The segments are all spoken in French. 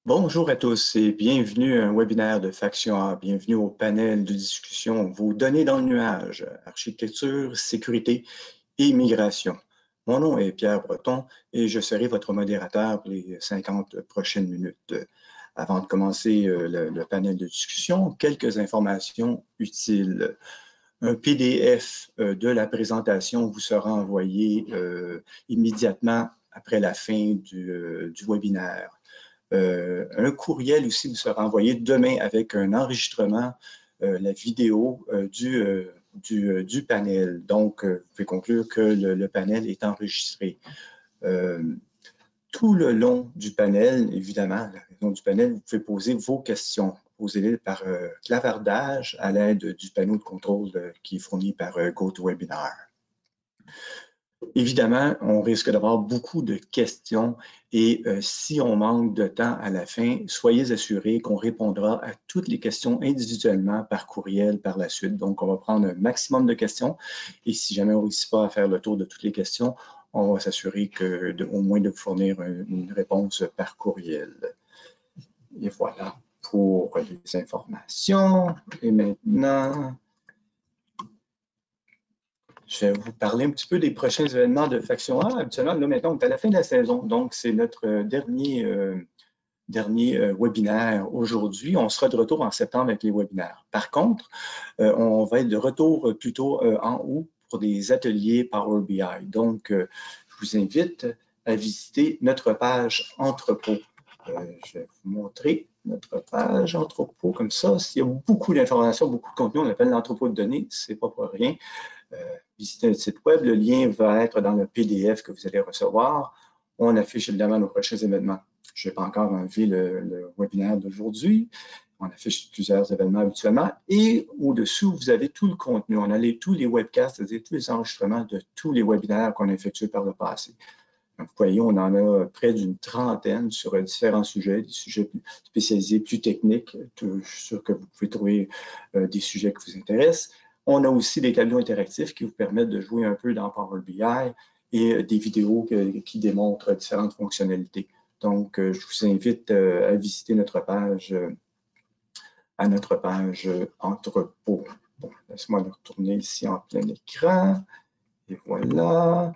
Bonjour à tous et bienvenue à un webinaire de Faction A. Bienvenue au panel de discussion Vos données dans le nuage, architecture, sécurité et migration. Mon nom est Pierre Breton et je serai votre modérateur pour les 50 prochaines minutes. Avant de commencer le panel de discussion, quelques informations utiles. Un PDF de la présentation vous sera envoyé immédiatement après la fin du webinaire. Un courriel aussi vous sera envoyé demain avec un enregistrement, la vidéo du panel. Donc, vous pouvez conclure que le panel est enregistré. Tout le long du panel, évidemment, le long du panel, vous pouvez poser vos questions. Posez-les par clavardage à l'aide du panneau de contrôle qui est fourni par GoToWebinar. Évidemment, on risque d'avoir beaucoup de questions et si on manque de temps à la fin, soyez assurés qu'on répondra à toutes les questions individuellement par courriel par la suite. Donc, on va prendre un maximum de questions et si jamais on ne réussit pas à faire le tour de toutes les questions, on va s'assurer au moins de fournir une réponse par courriel. Et voilà pour les informations. Et maintenant, je vais vous parler un petit peu des prochains événements de Faction A. Habituellement, là, maintenant, on est à la fin de la saison, donc c'est notre dernier webinaire aujourd'hui. On sera de retour en septembre avec les webinaires. Par contre, on va être de retour plutôt en août pour des ateliers Power BI. Donc, je vous invite à visiter notre page entrepôt. Je vais vous montrer notre page entrepôt comme ça. Il y a beaucoup d'informations, beaucoup de contenu. On appelle l'entrepôt de données, c'est pas pour rien. Visitez notre site web. Le lien va être dans le PDF que vous allez recevoir. On affiche évidemment nos prochains événements. Je n'ai pas encore enlevé le webinaire d'aujourd'hui. On affiche plusieurs événements habituellement. Et au-dessous, vous avez tout le contenu. On a tous les webcasts, c'est-à-dire tous les enregistrements de tous les webinaires qu'on a effectués par le passé. Donc, vous voyez, on en a près d'une trentaine sur différents sujets, des sujets spécialisés, plus techniques. Je suis sûr que vous pouvez trouver des sujets qui vous intéressent. On a aussi des tableaux interactifs qui vous permettent de jouer un peu dans Power BI et des vidéos qui démontrent différentes fonctionnalités. Donc, je vous invite à visiter notre page, entrepôt. Bon, laisse-moi le retourner ici en plein écran. Et voilà.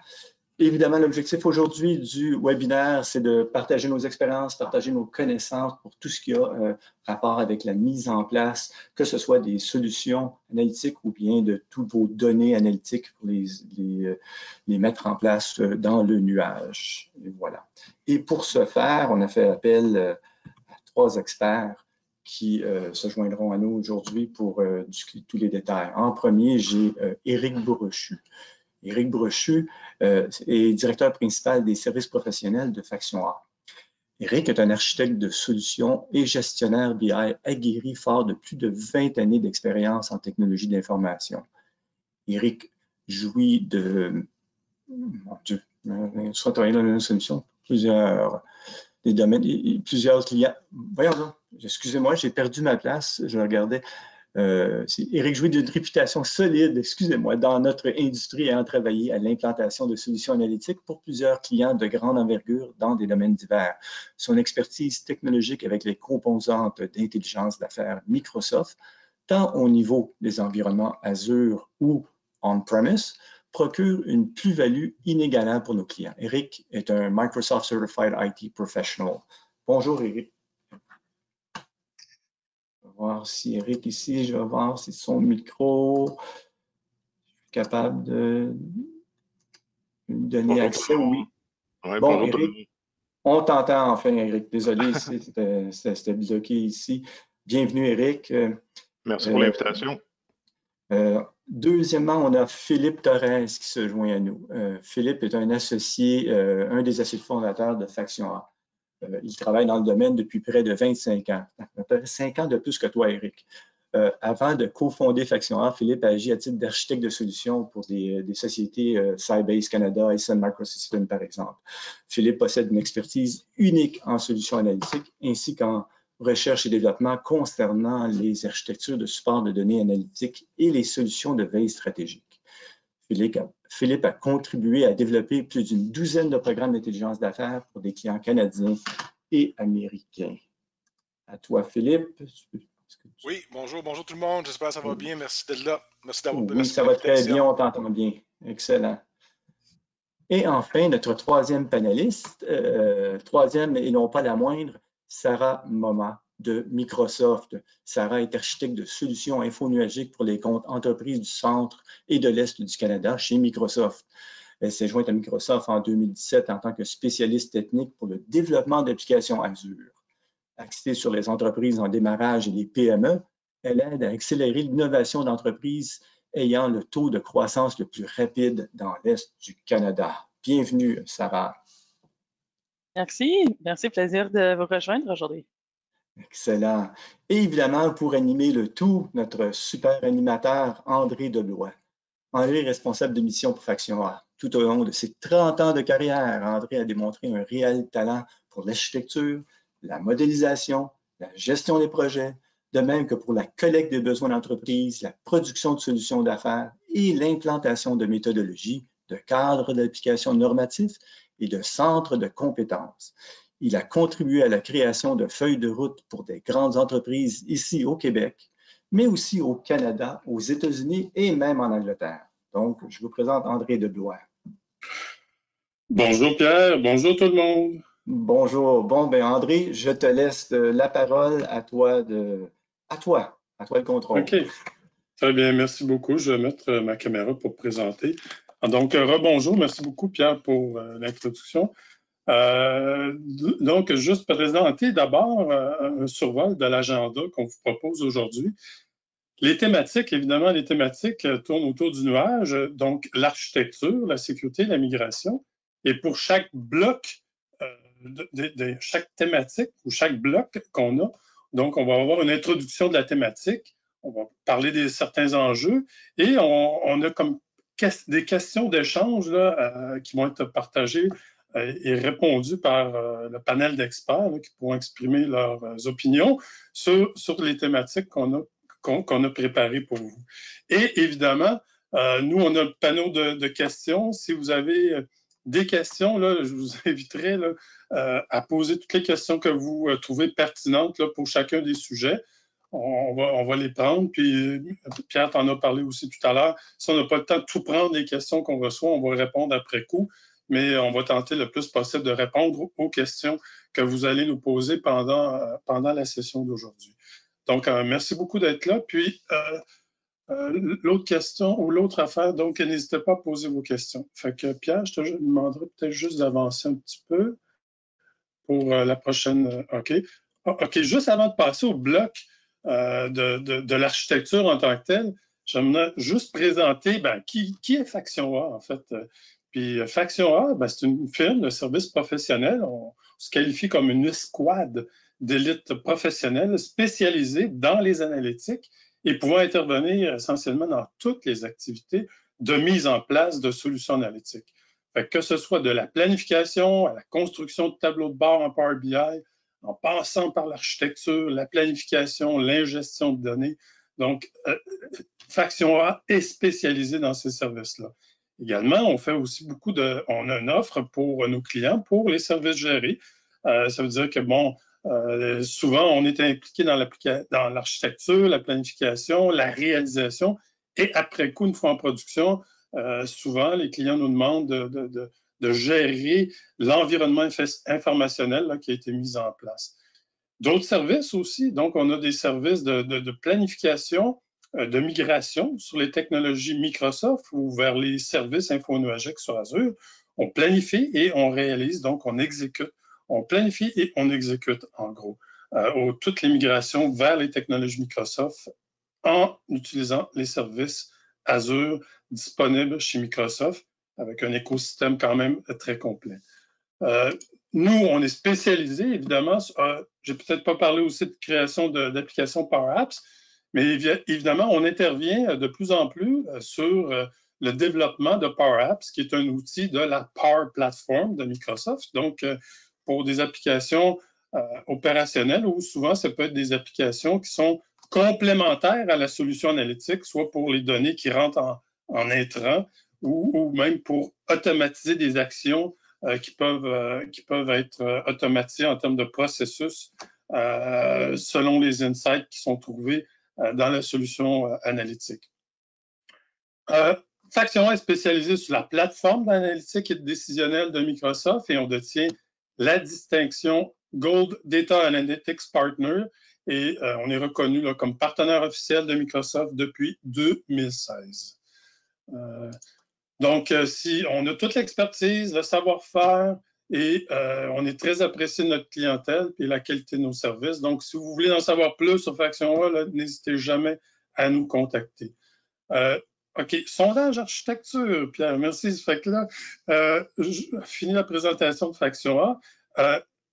Évidemment, l'objectif aujourd'hui du webinaire, c'est de partager nos expériences, partager nos connaissances pour tout ce qui a rapport avec la mise en place, que ce soit des solutions analytiques ou bien de toutes vos données analytiques pour les mettre en place dans le nuage. Et voilà. Et pour ce faire, on a fait appel à 3 experts qui se joindront à nous aujourd'hui pour discuter tous les détails. En premier, j'ai Éric Brochu. Éric Brochu est directeur principal des services professionnels de Faction A. Éric est un architecte de solutions et gestionnaire BI aguerri fort de plus de 20 années d'expérience en technologie d'information. Éric jouit de, mon Dieu, soit travaillé dans une solution, plusieurs clients. Voyons donc, excusez-moi, j'ai perdu ma place, je regardais. Éric jouit d'une réputation solide, excusez-moi, dans notre industrie ayant travaillé à l'implantation de solutions analytiques pour plusieurs clients de grande envergure dans des domaines divers. Son expertise technologique avec les composantes d'intelligence d'affaires Microsoft, tant au niveau des environnements Azure ou on-premise, procure une plus-value inégalable pour nos clients. Éric est un Microsoft Certified IT Professional. Bonjour Éric. Je vais voir si Éric ici, je vais voir si son micro est capable de lui donner accès. Oui. Ouais, bon, bonjour, Éric, on t'entend enfin, Éric. Désolé, c'était bloqué ici. Bienvenue, Éric. Merci pour l'invitation. Deuxièmement, on a Philippe Torres qui se joint à nous. Philippe est un associé, un des associés fondateurs de Faction A. Il travaille dans le domaine depuis près de 25 ans. À peu près 5 ans de plus que toi, Éric. Avant de cofonder Faction A, Philippe agit à titre d'architecte de solutions pour des sociétés Sybase Canada et Sun Microsystems, par exemple. Philippe possède une expertise unique en solutions analytiques ainsi qu'en recherche et développement concernant les architectures de support de données analytiques et les solutions de veille stratégique. Philippe a contribué à développer plus d'une douzaine de programmes d'intelligence d'affaires pour des clients canadiens et américains. À toi, Philippe. Oui, bonjour tout le monde. J'espère que ça va bien. Merci d'être là. Merci d'avoir Oui, ça va très bien, on t'entend bien. Excellent. Et enfin, notre troisième panéliste, troisième et non pas la moindre, Sarah Moma de Microsoft. Sarah est architecte de solutions infonuagiques pour les comptes entreprises du centre et de l'Est du Canada chez Microsoft. Elle s'est jointe à Microsoft en 2017 en tant que spécialiste technique pour le développement d'applications Azure. Axée sur les entreprises en démarrage et les PME, elle aide à accélérer l'innovation d'entreprises ayant le taux de croissance le plus rapide dans l'Est du Canada. Bienvenue, Sarah. Merci, plaisir de vous rejoindre aujourd'hui. Excellent. Et évidemment, pour animer le tout, notre super animateur, André Deblois. André est responsable de mission pour Faction A. Tout au long de ses 30 ans de carrière, André a démontré un réel talent pour l'architecture, la modélisation, la gestion des projets, de même que pour la collecte des besoins d'entreprise, la production de solutions d'affaires et l'implantation de méthodologies, de cadres d'application normatifs et de centres de compétences. Il a contribué à la création de feuilles de route pour des grandes entreprises ici au Québec, mais aussi au Canada, aux États-Unis et même en Angleterre. Donc, je vous présente André Deblois. Bonjour Pierre, bonjour tout le monde. Bonjour. Bon, ben André, je te laisse la parole à toi le contrôle. OK, très bien, merci beaucoup. Je vais mettre ma caméra pour présenter. Donc, rebonjour, merci beaucoup Pierre pour l'introduction. Donc, juste présenter d'abord un survol de l'agenda qu'on vous propose aujourd'hui. Les thématiques, évidemment, les thématiques tournent autour du nuage, donc l'architecture, la sécurité, la migration. Et pour chaque bloc, de chaque thématique ou chaque bloc qu'on a, donc on va avoir une introduction de la thématique, on va parler de certains enjeux et on a comme des questions d'échange qui vont être partagées et répondues par le panel d'experts qui pourront exprimer leurs opinions sur les thématiques qu'on a préparé pour vous. Et évidemment, nous, on a le panneau de questions. Si vous avez des questions, là, je vous inviterai à poser toutes les questions que vous trouvez pertinentes pour chacun des sujets. On va les prendre. Puis, Pierre t'en a parlé aussi tout à l'heure. Si on n'a pas le temps de tout prendre les questions qu'on reçoit, on va répondre après coup. Mais on va tenter le plus possible de répondre aux questions que vous allez nous poser pendant la session d'aujourd'hui. Donc, merci beaucoup d'être là. Puis, l'autre question ou l'autre affaire, donc, n'hésitez pas à poser vos questions. Fait que, Pierre, je te demanderai peut-être juste d'avancer un petit peu pour la prochaine. OK. OK, juste avant de passer au bloc de l'architecture en tant que telle, j'aimerais juste présenter qui est Faction A, en fait. Puis Faction A, c'est une firme de services professionnels. On se qualifie comme une escouade d'élite professionnelle spécialisée dans les analytiques et pouvant intervenir essentiellement dans toutes les activités de mise en place de solutions analytiques. Fait que ce soit de la planification à la construction de tableaux de bord en Power BI, en passant par l'architecture, la planification, l'ingestion de données. Donc, Faction A est spécialisée dans ces services-là. Également, on fait aussi on a une offre pour nos clients pour les services gérés. Ça veut dire que, souvent, on est impliqué dans l'architecture, la planification, la réalisation, et après coup, une fois en production, souvent, les clients nous demandent de gérer l'environnement informationnel qui a été mis en place. D'autres services aussi, donc on a des services de planification, de migration sur les technologies Microsoft ou vers les services infonuagiques sur Azure. On planifie et on réalise, donc on exécute. On planifie et on exécute, en gros, toutes les migrations vers les technologies Microsoft en utilisant les services Azure disponibles chez Microsoft avec un écosystème quand même très complet. Nous, on est spécialisé, évidemment. J'ai peut-être pas parlé aussi de création d'applications Power Apps, mais évidemment, on intervient de plus en plus sur le développement de Power Apps, qui est un outil de la Power Platform de Microsoft. Donc, pour des applications opérationnelles, ou souvent, ça peut être des applications qui sont complémentaires à la solution analytique, soit pour les données qui rentrent en intrant, ou même pour automatiser des actions qui peuvent être automatisées en termes de processus selon les insights qui sont trouvés dans la solution analytique. Faction A est spécialisée sur la plateforme d'analytique et décisionnelle de Microsoft et on détient la distinction Gold Data Analytics Partner et on est reconnu là, comme partenaire officiel de Microsoft depuis 2016. Donc, si on a toute l'expertise, le savoir-faire et on est très apprécié de notre clientèle et la qualité de nos services. Donc, si vous voulez en savoir plus sur Faction A, n'hésitez jamais à nous contacter. OK, sondage architecture, Pierre, merci. Fait que là, je finis la présentation de Faction A.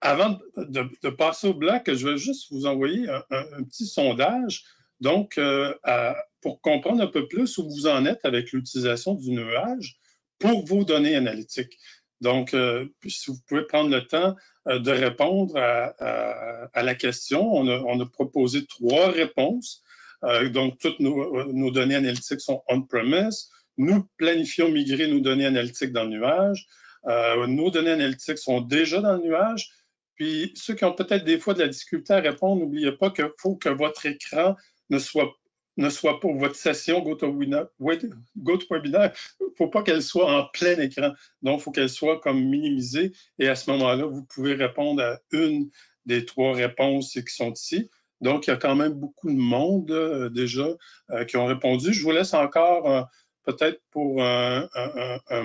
Avant de passer au bloc, je vais juste vous envoyer un petit sondage. Donc, pour comprendre un peu plus où vous en êtes avec l'utilisation du nuage pour vos données analytiques. Donc, si vous pouvez prendre le temps de répondre à la question, on a proposé 3 réponses. Donc, toutes nos données analytiques sont on-premise. Nous planifions migrer nos données analytiques dans le nuage. Nos données analytiques sont déjà dans le nuage. Puis, ceux qui ont peut-être des fois de la difficulté à répondre, n'oubliez pas qu'il faut que votre écran ne soit pas votre session GoToWebinar. Il ne faut pas qu'elle soit en plein écran. Donc, il faut qu'elle soit comme minimisée. Et à ce moment-là, vous pouvez répondre à une des 3 réponses qui sont ici. Donc, il y a quand même beaucoup de monde déjà qui ont répondu. Je vous laisse encore peut-être pour un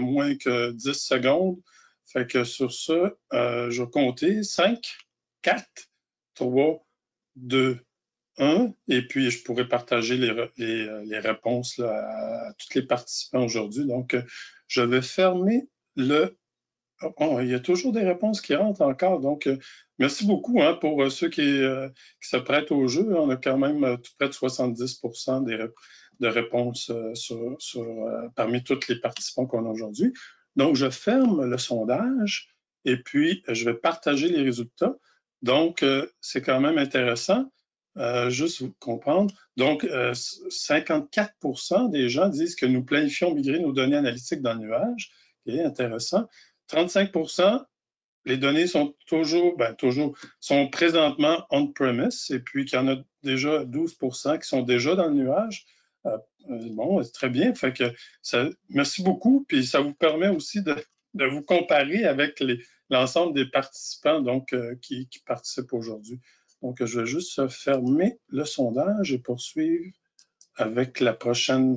moins que 10 secondes. Fait que sur ça, je vais compter 5, 4, 3, 2, 1. Et puis, je pourrais partager les réponses là, à tous les participants aujourd'hui. Donc, je vais fermer le... Oh, il y a toujours des réponses qui rentrent encore. Donc, merci beaucoup pour ceux qui se prêtent au jeu. On a quand même tout près de 70% de réponses parmi tous les participants qu'on a aujourd'hui. Donc, je ferme le sondage et puis je vais partager les résultats. Donc, c'est quand même intéressant. Juste vous comprendre. Donc, 54% des gens disent que nous planifions migrer nos données analytiques dans le nuage. Okay, intéressant. 35%, les données sont sont présentement on-premise et puis qu'il y en a déjà 12% qui sont déjà dans le nuage. Bon, c'est très bien. Fait que merci beaucoup. Puis ça vous permet aussi de vous comparer avec l'ensemble des participants donc, qui participent aujourd'hui. Donc, je vais juste fermer le sondage et poursuivre avec la prochaine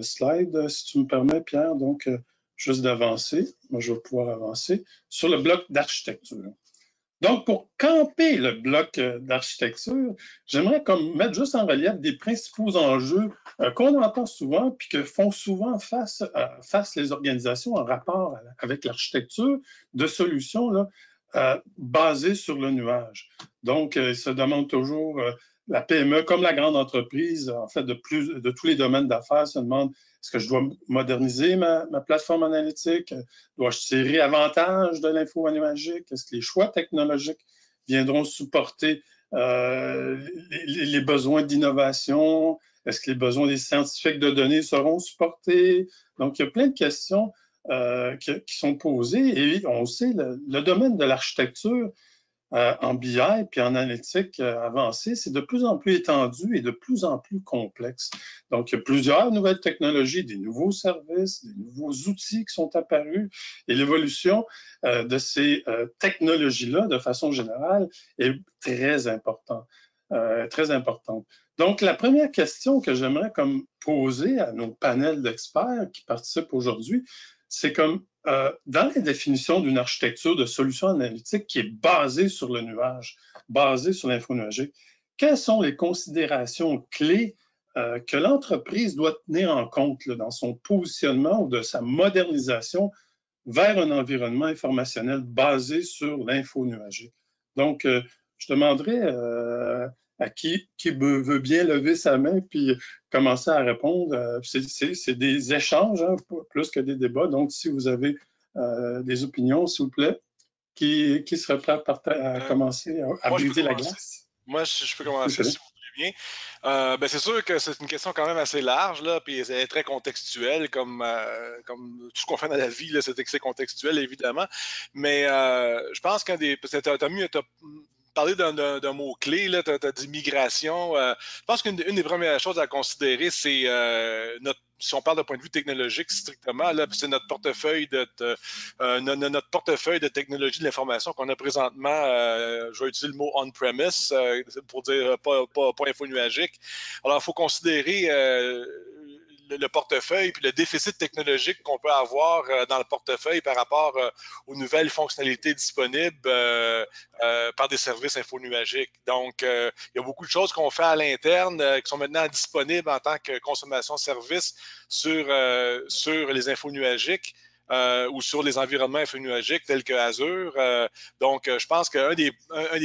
slide, si tu me permets, Pierre. Donc, juste d'avancer. Moi, je vais pouvoir avancer sur le bloc d'architecture. Donc, pour camper le bloc d'architecture, j'aimerais mettre juste en relief des principaux enjeux qu'on entend souvent puis que font souvent face les organisations en rapport avec l'architecture de solutions là, basées sur le nuage. Donc, ils se demandent toujours... la PME, comme la grande entreprise, en fait, de tous les domaines d'affaires, se demande est-ce que je dois moderniser ma plateforme analytique? Dois-je tirer avantage de l'info nuagique? Est-ce que les choix technologiques viendront supporter les besoins d'innovation? Est-ce que les besoins des scientifiques de données seront supportés? Donc, il y a plein de questions qui sont posées et on sait, le domaine de l'architecture en BI puis en analytique avancée, c'est de plus en plus étendu et de plus en plus complexe. Donc, il y a plusieurs nouvelles technologies, des nouveaux services, des nouveaux outils qui sont apparus et l'évolution de ces technologies-là, de façon générale, est très importante. Donc, la première question que j'aimerais poser à nos panels d'experts qui participent aujourd'hui, c'est dans la définition d'une architecture de solutions analytiques qui est basée sur le nuage, basée sur l'info nuagique, quelles sont les considérations clés que l'entreprise doit tenir en compte là, dans son positionnement ou de sa modernisation vers un environnement informationnel basé sur l'info nuagique? Donc, je demanderai à qui veut bien lever sa main puis commencer à répondre. C'est des échanges, plus que des débats. Donc, si vous avez des opinions, s'il vous plaît, qui serait prêt à commencer à briser la glace? Moi, je peux commencer, si vous bien. C'est sûr que c'est une question quand même assez large, là, puis elle est très contextuelle, comme tout ce qu'on fait dans la vie, là, c'est contextuel, évidemment. Mais je pense qu'un des... T'as parlé d'un mot-clé, tu as dit migration. Je pense qu'une des premières choses à considérer, c'est si on parle d'un point de vue technologique strictement, là, c'est notre portefeuille notre portefeuille de technologie de l'information qu'on a présentement. Je vais utiliser le mot on-premise pour dire pas infonuagique. Alors, il faut considérer le portefeuille puis le déficit technologique qu'on peut avoir dans le portefeuille par rapport aux nouvelles fonctionnalités disponibles par des services infonuagiques. Donc, il y a beaucoup de choses qu'on fait à l'interne qui sont maintenant disponibles en tant que consommation de services sur les infonuagiques. Ou sur les environnements infonuagiques tels que Azure. Donc, je pense qu'un des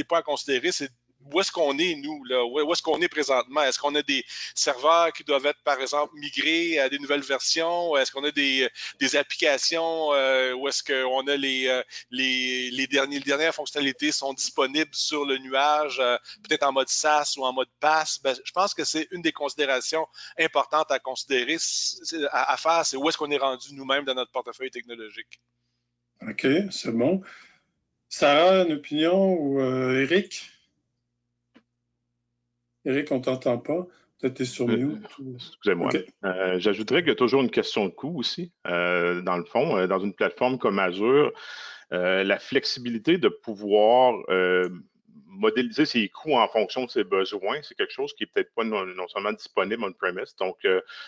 points à considérer, c'est où est-ce qu'on est, nous, là? Où est-ce qu'on est présentement? Est-ce qu'on a des serveurs qui doivent être, par exemple, migrés à des nouvelles versions? Est-ce qu'on a des applications où est-ce qu'on a les dernières fonctionnalités sont disponibles sur le nuage, peut-être en mode SaaS ou en mode PaaS? Je pense que c'est une des considérations importantes à considérer, à faire, c'est où est-ce qu'on est rendu nous-mêmes dans notre portefeuille technologique. OK, c'est bon. Sarah, une opinion ou Eric? Eric, on ne t'entend pas. Peut-être que tu es sur mute. Excusez-moi. Okay. J'ajouterais qu'il y a toujours une question de coût aussi. Dans le fond, dans une plateforme comme Azure, la flexibilité de pouvoir modéliser ses coûts en fonction de ses besoins, c'est quelque chose qui n'est peut-être pas non seulement disponible on-premise. Donc,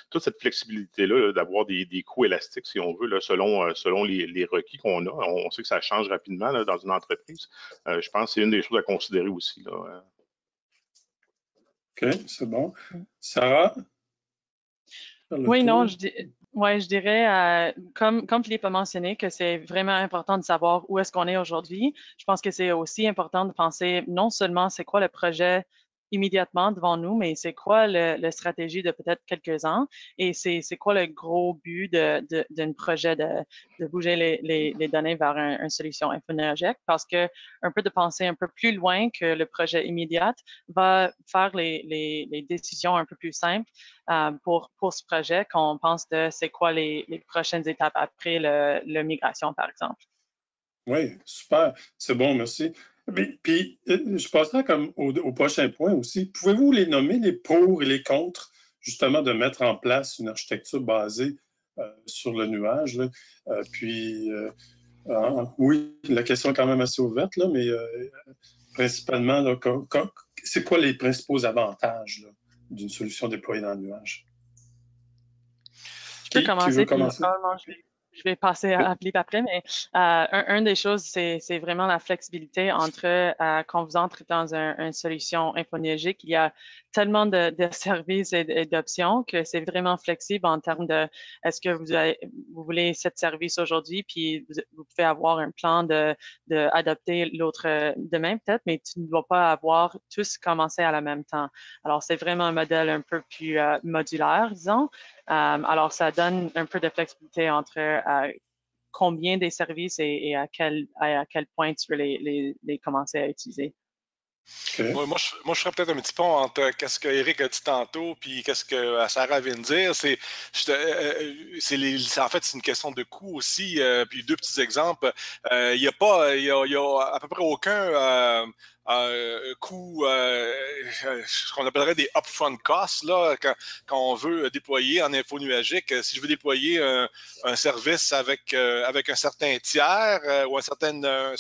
toute cette flexibilité-là, d'avoir des coûts élastiques, si on veut, là, selon les requis qu'on a, on sait que ça change rapidement là, dans une entreprise. Je pense que c'est une des choses à considérer aussi. Là. OK, c'est bon. Sarah? Oui, non, je dirais, comme Philippe a mentionné, que c'est vraiment important de savoir où est-ce qu'on est aujourd'hui. Je pense que c'est aussi important de penser non seulement c'est quoi le projet immédiatement devant nous, mais c'est quoi la stratégie de peut-être quelques ans et c'est quoi le gros but d'un projet de bouger les données vers une solution infonuagique, parce que un peu de penser un peu plus loin que le projet immédiat va faire les décisions un peu plus simples pour ce projet quand on pense de c'est quoi les prochaines étapes après la migration, par exemple. Oui, super. C'est bon, merci. Puis, je passerai comme au prochain point aussi. Pouvez-vous les nommer, les pour et les contre, justement, de mettre en place une architecture basée sur le nuage? Là. Oui, la question est quand même assez ouverte, là, mais principalement, là, c'est quoi les principaux avantages d'une solution déployée dans le nuage? Je peux commencer. Je vais passer à Philippe après, mais une des choses, c'est vraiment la flexibilité entre quand vous entrez dans une solution infonuagique, il y a tellement de services et d'options que c'est vraiment flexible en termes de est-ce que vous voulez cette service aujourd'hui, puis vous pouvez avoir un plan de adopter l'autre demain peut-être, mais tu ne dois pas avoir tous commencé à la même temps. Alors, c'est vraiment un modèle un peu plus modulaire, disons. Alors, ça donne un peu de flexibilité entre combien des services et à quel point tu veux les commencer à utiliser. Okay. Moi, je ferais peut-être un petit pont entre ce que Eric a dit tantôt puis qu'est-ce que Sarah vient de dire. En fait, c'est une question de coût aussi. Puis deux petits exemples. Il y a à peu près aucun coût, ce qu'on appellerait des upfront costs, là, quand on veut déployer en infonuagique. Si je veux déployer un service avec un certain tiers ou une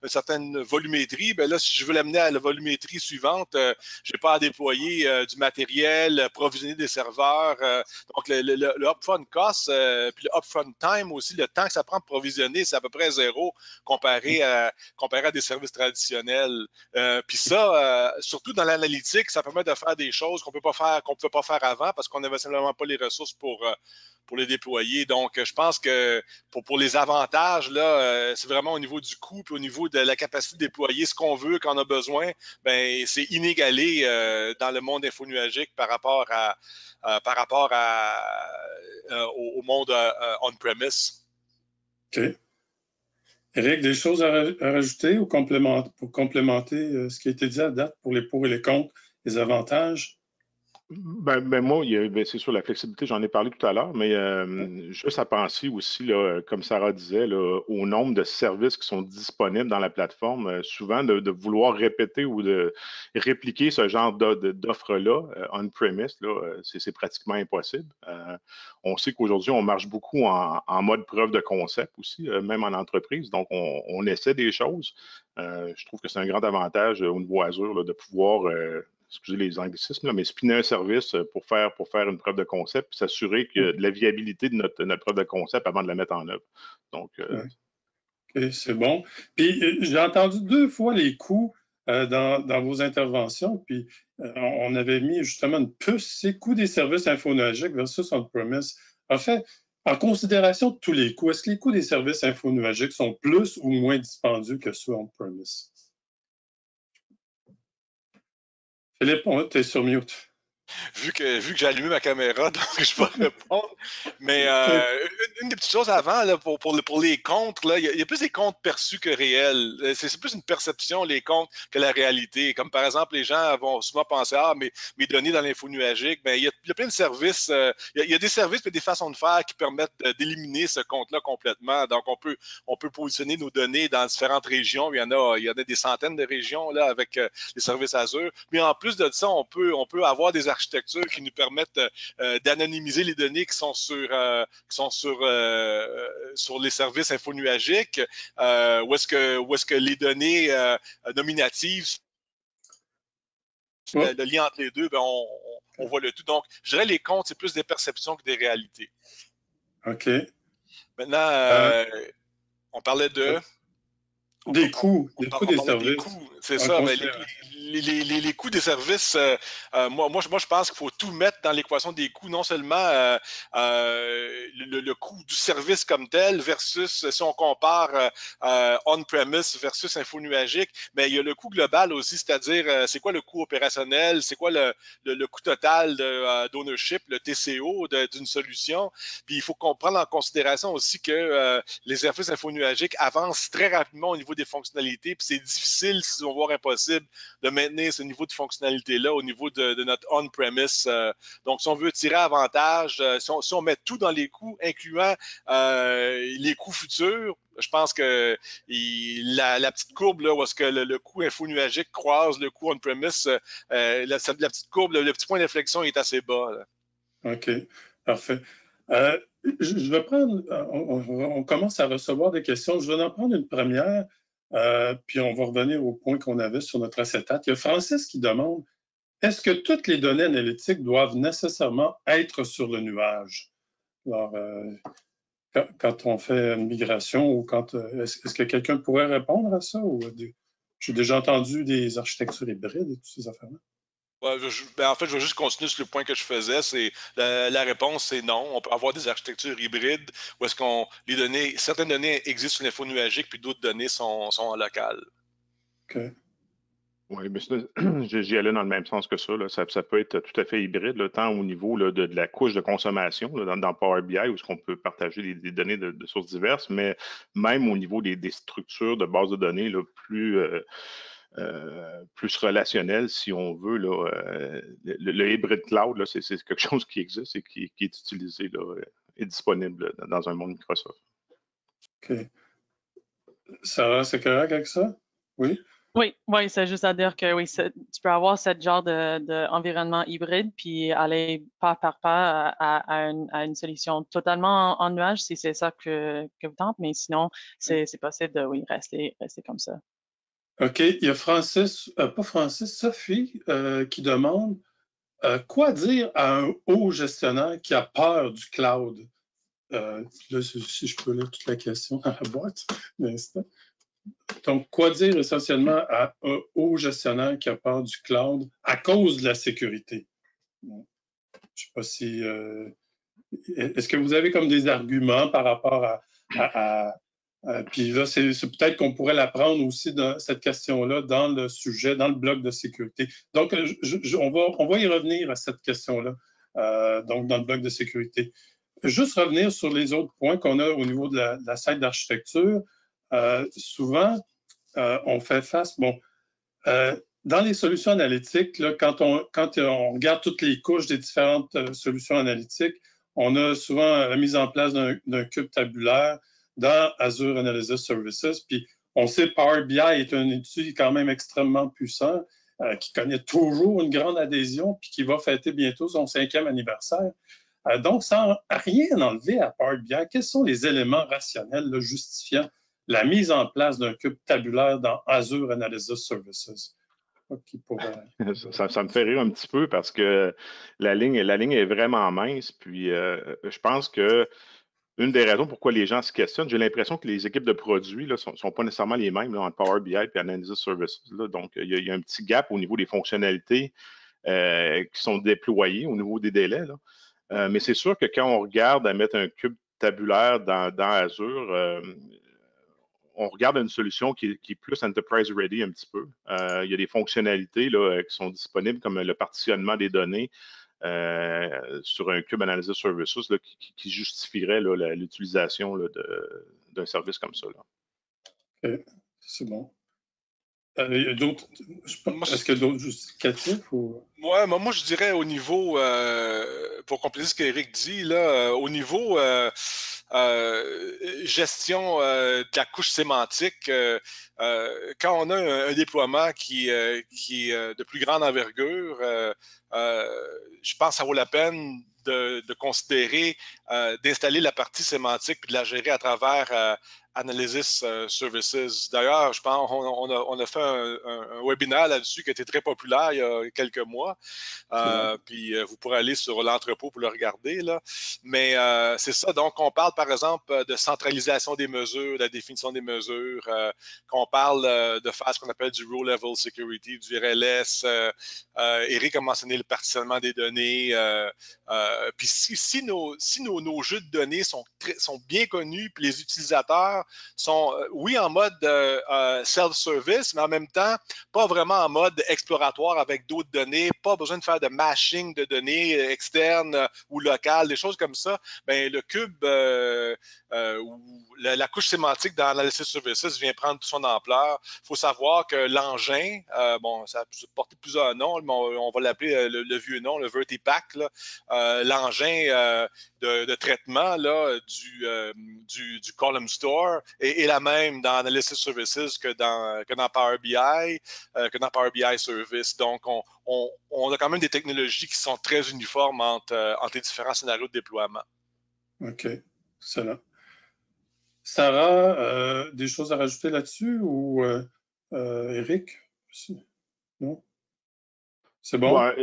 certaine volumétrie, ben là, si je veux l'amener à la volumétrie suivante, je n'ai pas à déployer du matériel, provisionner des serveurs. Donc, le upfront cost, puis le upfront time aussi, le temps que ça prend de provisionner, c'est à peu près zéro comparé à des services traditionnels. Puis ça, surtout dans l'analytique, ça permet de faire des choses qu'on ne pouvait pas faire avant parce qu'on n'avait simplement pas les ressources pour les déployer. Donc, je pense que pour les avantages, là, c'est vraiment au niveau du coût puis au niveau de la capacité de déployer ce qu'on veut quand on a besoin. Ben, c'est inégalé dans le monde infonuagique par rapport au monde on-premise. OK. Eric, des choses à rajouter ou pour complémenter ce qui a été dit à date pour les pour et les contre, les avantages? Moi, c'est sûr, la flexibilité, j'en ai parlé tout à l'heure, mais juste à penser aussi, là, comme Sarah disait, là, au nombre de services qui sont disponibles dans la plateforme, souvent de vouloir répéter ou de répliquer ce genre d'offres-là on-premise, c'est pratiquement impossible. On sait qu'aujourd'hui, on marche beaucoup en mode preuve de concept aussi, même en entreprise, donc on essaie des choses. Je trouve que c'est un grand avantage au niveau Azure là, de pouvoir excusez les anglicismes, là, mais spinner un service pour faire une preuve de concept, puis s'assurer que de la viabilité de notre preuve de concept avant de la mettre en œuvre. Donc, OK, c'est bon. Puis, j'ai entendu 2 fois les coûts dans vos interventions, puis on avait mis justement une puce, c'est coût des services infonuagiques versus on-premise. En fait, en considération de tous les coûts, est-ce que les coûts des services infonuagiques sont plus ou moins dispendieux que ceux on-premise? Philippe, tu es sur mute. Vu que j'ai allumé ma caméra, donc je vais répondre. Mais une des petites choses avant, là, pour les comptes, là, il y a plus des comptes perçus que réels. C'est plus une perception, les comptes, que la réalité. Comme par exemple, les gens vont souvent penser, mes données dans l'info nuagique, mais il y a plein de services, il y a des services et des façons de faire qui permettent d'éliminer ce compte-là complètement. Donc, on peut positionner nos données dans différentes régions. Il y en a des centaines de régions là, avec les services Azure. Mais en plus de ça, on peut avoir des architectures qui nous permettent d'anonymiser les données qui sont sur les services infonuagiques, où est-ce que les données nominatives, le lien entre les deux, on voit le tout. Donc, je dirais les comptes, c'est plus des perceptions que des réalités. OK. Maintenant, on parlait de... Des coûts, des services. C'est ça. Mais les coûts des services, moi, je pense qu'il faut tout mettre dans l'équation des coûts, non seulement le coût du service comme tel versus, si on compare on-premise versus infonuagique, mais il y a le coût global aussi, c'est-à-dire c'est quoi le coût opérationnel, c'est quoi le coût total d'ownership, le TCO d'une solution. Puis il faut prendre en considération aussi que les services infonuagiques avancent très rapidement au niveau des fonctionnalités, puis c'est difficile, sinon voire impossible, de maintenir ce niveau de fonctionnalité-là au niveau de notre on-premise. Donc, si on veut tirer avantage, si on met tout dans les coûts, incluant les coûts futurs, je pense que la petite courbe, là, où est-ce que le coût infonuagique croise le coût on-premise, la petite courbe, le petit point d'inflexion est assez bas. Là. OK, parfait. Je vais prendre, on commence à recevoir des questions. Je vais en prendre une première, puis on va revenir au point qu'on avait sur notre acétate. Il y a Francis qui demande, est-ce que toutes les données analytiques doivent nécessairement être sur le nuage? Alors, quand on fait une migration ou est-ce que quelqu'un pourrait répondre à ça? J'ai déjà entendu des architectures hybrides et toutes ces affaires-là. En fait, je vais juste continuer sur le point que je faisais. La réponse, c'est non. On peut avoir des architectures hybrides où est-ce certaines données existent sur l'info nuagique, puis d'autres données sont en local. OK. Oui, mais j'y allais dans le même sens que ça. Là. Ça peut être tout à fait hybride, là, tant au niveau là, de la couche de consommation là, dans Power BI, où on peut partager des données de sources diverses, mais même au niveau des structures de bases de données là, plus relationnelles, si on veut. Là, le hybrid cloud, c'est quelque chose qui existe et qui est utilisé là, et disponible là, dans un monde Microsoft. OK. Sarah, c'est correct avec ça? Oui? Oui, c'est juste à dire que oui, tu peux avoir ce genre d'environnement hybride puis aller pas par pas à une solution totalement en nuage si c'est ça que vous tentez, mais sinon, c'est possible de rester comme ça. OK. Il y a Sophie qui demande quoi dire à un haut gestionnaire qui a peur du cloud? Là, si je peux lire toute la question dans la boîte, l'instant. Donc, quoi dire essentiellement à un haut gestionnaire qui a peur du cloud à cause de la sécurité? Je ne sais pas si... est-ce que vous avez comme des arguments par rapport à puis là, c'est peut-être qu'on pourrait la prendre aussi dans cette question-là dans le sujet, dans le bloc de sécurité. Donc, on va y revenir à cette question-là, donc dans le bloc de sécurité. Juste revenir sur les autres points qu'on a au niveau de la site d'architecture. Souvent, on fait face, dans les solutions analytiques, là, quand on regarde toutes les couches des différentes solutions analytiques, on a souvent la mise en place d'un cube tabulaire dans Azure Analysis Services. Puis on sait que Power BI est un outil quand même extrêmement puissant, qui connaît toujours une grande adhésion, puis qui va fêter bientôt son 5e anniversaire. Donc, sans rien enlever à Power BI, quels sont les éléments rationnels là, justifiant la mise en place d'un cube tabulaire dans Azure Analysis Services? Ça me fait rire un petit peu parce que la ligne est vraiment mince. Puis je pense que une des raisons pourquoi les gens se questionnent, j'ai l'impression que les équipes de produits ne sont pas nécessairement les mêmes là, entre Power BI et Analysis Services. Là. Donc, il y a un petit gap au niveau des fonctionnalités qui sont déployées au niveau des délais. Là. Mais c'est sûr que quand on regarde à mettre un cube tabulaire dans Azure, on regarde une solution qui est plus enterprise ready un petit peu. Il y a des fonctionnalités là, qui sont disponibles comme le partitionnement des données sur un Cube Analysis Services là, qui justifierait l'utilisation d'un service comme ça. Là. OK, c'est bon. Il y a d'autres. Est-ce qu'il y a d'autres justificatifs? Ou... Ouais, moi, je dirais au niveau, pour compléter ce qu'Éric dit, là, au niveau gestion de la couche sémantique, quand on a un déploiement qui est de plus grande envergure, je pense que ça vaut la peine de considérer d'installer la partie sémantique puis de la gérer à travers Analysis Services. D'ailleurs, je pense on a fait un webinaire là-dessus qui a été très populaire il y a quelques mois. Puis vous pourrez aller sur l'entrepôt pour le regarder. Là. Mais c'est ça. Donc, on parle par exemple de centralisation des mesures, de la définition des mesures, qu'on parle de faire ce qu'on appelle du Row Level Security, du RLS. Éric a mentionné le partitionnement des données. Puis si nos jeux de données sont bien connus, puis les utilisateurs sont, oui, en mode self-service, mais en même temps, pas vraiment en mode exploratoire avec d'autres données, pas besoin de faire de mashing de données externes ou locales, des choses comme ça. Bien, le cube ou la couche sémantique dans Analysis Services vient prendre toute son ampleur. Il faut savoir que l'engin, bon, ça a porté plusieurs noms, mais on va l'appeler le vieux nom, le VertiPack, l'engin de traitement là, du Column Store est la même dans Analysis Services que dans Power BI, que dans Power BI Service. Donc, on a quand même des technologies qui sont très uniformes entre les différents scénarios de déploiement. OK, excellent. Sarah, des choses à rajouter là-dessus ou Éric? Non? C'est bon? Ouais,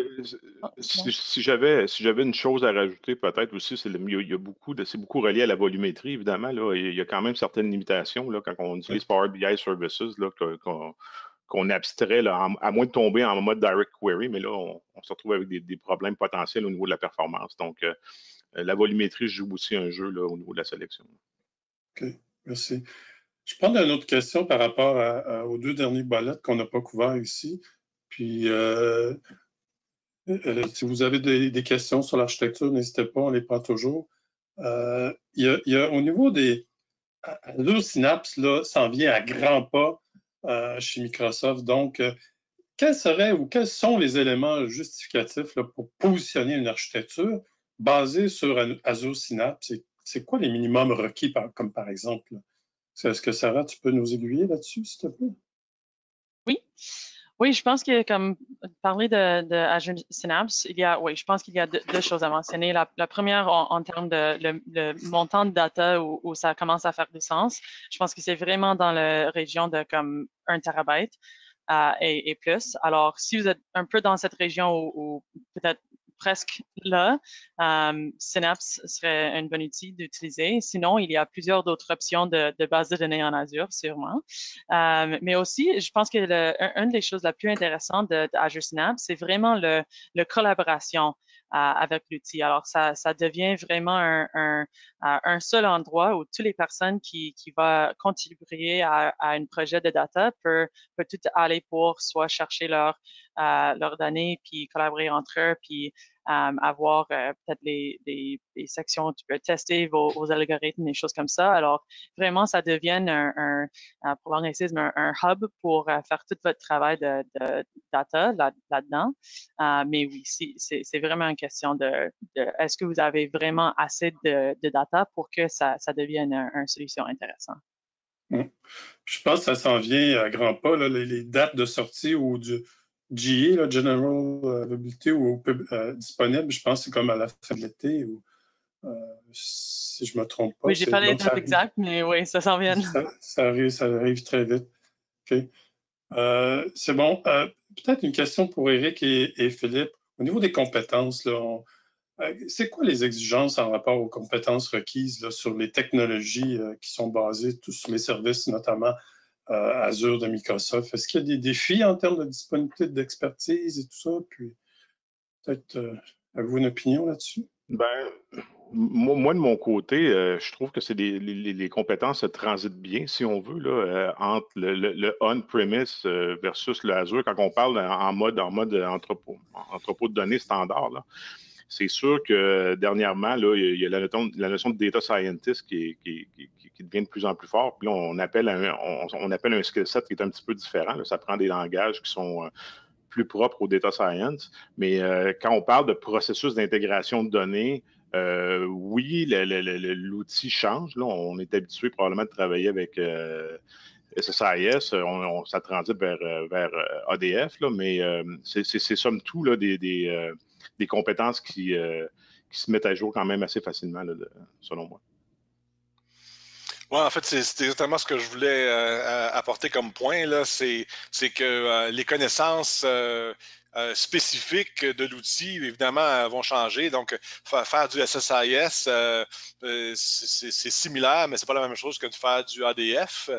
si j'avais une chose à rajouter, peut-être aussi, c'est beaucoup relié à la volumétrie, évidemment. Là, il y a quand même certaines limitations là, quand on utilise Power BI Services, là, qu'on abstrait, là, à moins de tomber en mode direct query, mais là, on se retrouve avec des problèmes potentiels au niveau de la performance. Donc, la volumétrie joue aussi un jeu là, au niveau de la sélection. OK, merci. Je prends une autre question par rapport aux deux derniers bullets qu'on n'a pas couverts ici. Puis, si vous avez des questions sur l'architecture, n'hésitez pas, on les prend toujours. Il y a au niveau des... Azure Synapse, là, s'en vient à grands pas chez Microsoft. Donc, quels sont les éléments justificatifs là, pour positionner une architecture basée sur Azure Synapse? C'est quoi les minimums requis, comme par exemple? Est-ce que Sarah, tu peux nous aiguiller là-dessus, s'il te plaît? Oui, je pense que comme parler de Azure Synapse, je pense qu'il y a deux choses à mentionner. La première, en termes de le montant de data où ça commence à faire du sens, je pense que c'est vraiment dans la région de comme 1 terabyte et plus. Alors, si vous êtes un peu dans cette région ou peut-être presque là, Synapse serait un bon outil d'utiliser. Sinon, il y a plusieurs d'autres options de bases de données en Azure, sûrement. Mais aussi, je pense que une des choses la plus intéressantes d'Azure Synapse, c'est vraiment la collaboration avec l'outil. Alors, ça devient vraiment un seul endroit où toutes les personnes qui vont contribuer à un projet de data peuvent tout aller pour soit chercher leur leurs données, puis collaborer entre eux, puis avoir peut-être des sections où tu peux tester vos algorithmes, des choses comme ça. Alors, vraiment, ça devient pour l'anglicisme, un hub pour faire tout votre travail de data là-dedans. Mais oui, c'est vraiment une question de est-ce que vous avez vraiment assez de data pour que ça devienne une solution intéressante. Je pense que ça s'en vient à grands pas, là, les dates de sortie ou du GA, là, General Availability, ou disponible. Je pense que c'est comme à la fin de l'été, ou si je ne me trompe pas. Oui, j'ai pas les dates exactes, mais oui, ça s'en vient. Ça arrive très vite. Okay. C'est bon. Peut-être une question pour Éric et Philippe. Au niveau des compétences, là, c'est quoi les exigences en rapport aux compétences requises là, sur les technologies qui sont basées sur les services, notamment Azure de Microsoft? Est-ce qu'il y a des défis en termes de disponibilité d'expertise et tout ça? Puis peut-être avez-vous une opinion là-dessus? Ben, moi, de mon côté, je trouve que c'est les compétences se transitent bien, si on veut, là, entre le on-premise versus le Azure. Quand on parle en mode entrepôt de données standard, là, c'est sûr que dernièrement, là, il y a la notion de data scientist qui devient de plus en plus fort. Puis là, on appelle un skill set qui est un petit peu différent. Là. Ça prend des langages qui sont plus propres au data science. Mais quand on parle de processus d'intégration de données, oui, l'outil change. Là. On est habitué probablement de travailler avec SSIS. Ça transite vers ADF, là, mais c'est somme tout là, des compétences qui se mettent à jour quand même assez facilement, là, selon moi. Oui, en fait, c'est exactement ce que je voulais apporter comme point, là. C'est que les connaissances spécifiques de l'outil, évidemment, vont changer. Donc, faire du SSIS, c'est similaire, mais c'est pas la même chose que de faire du ADF.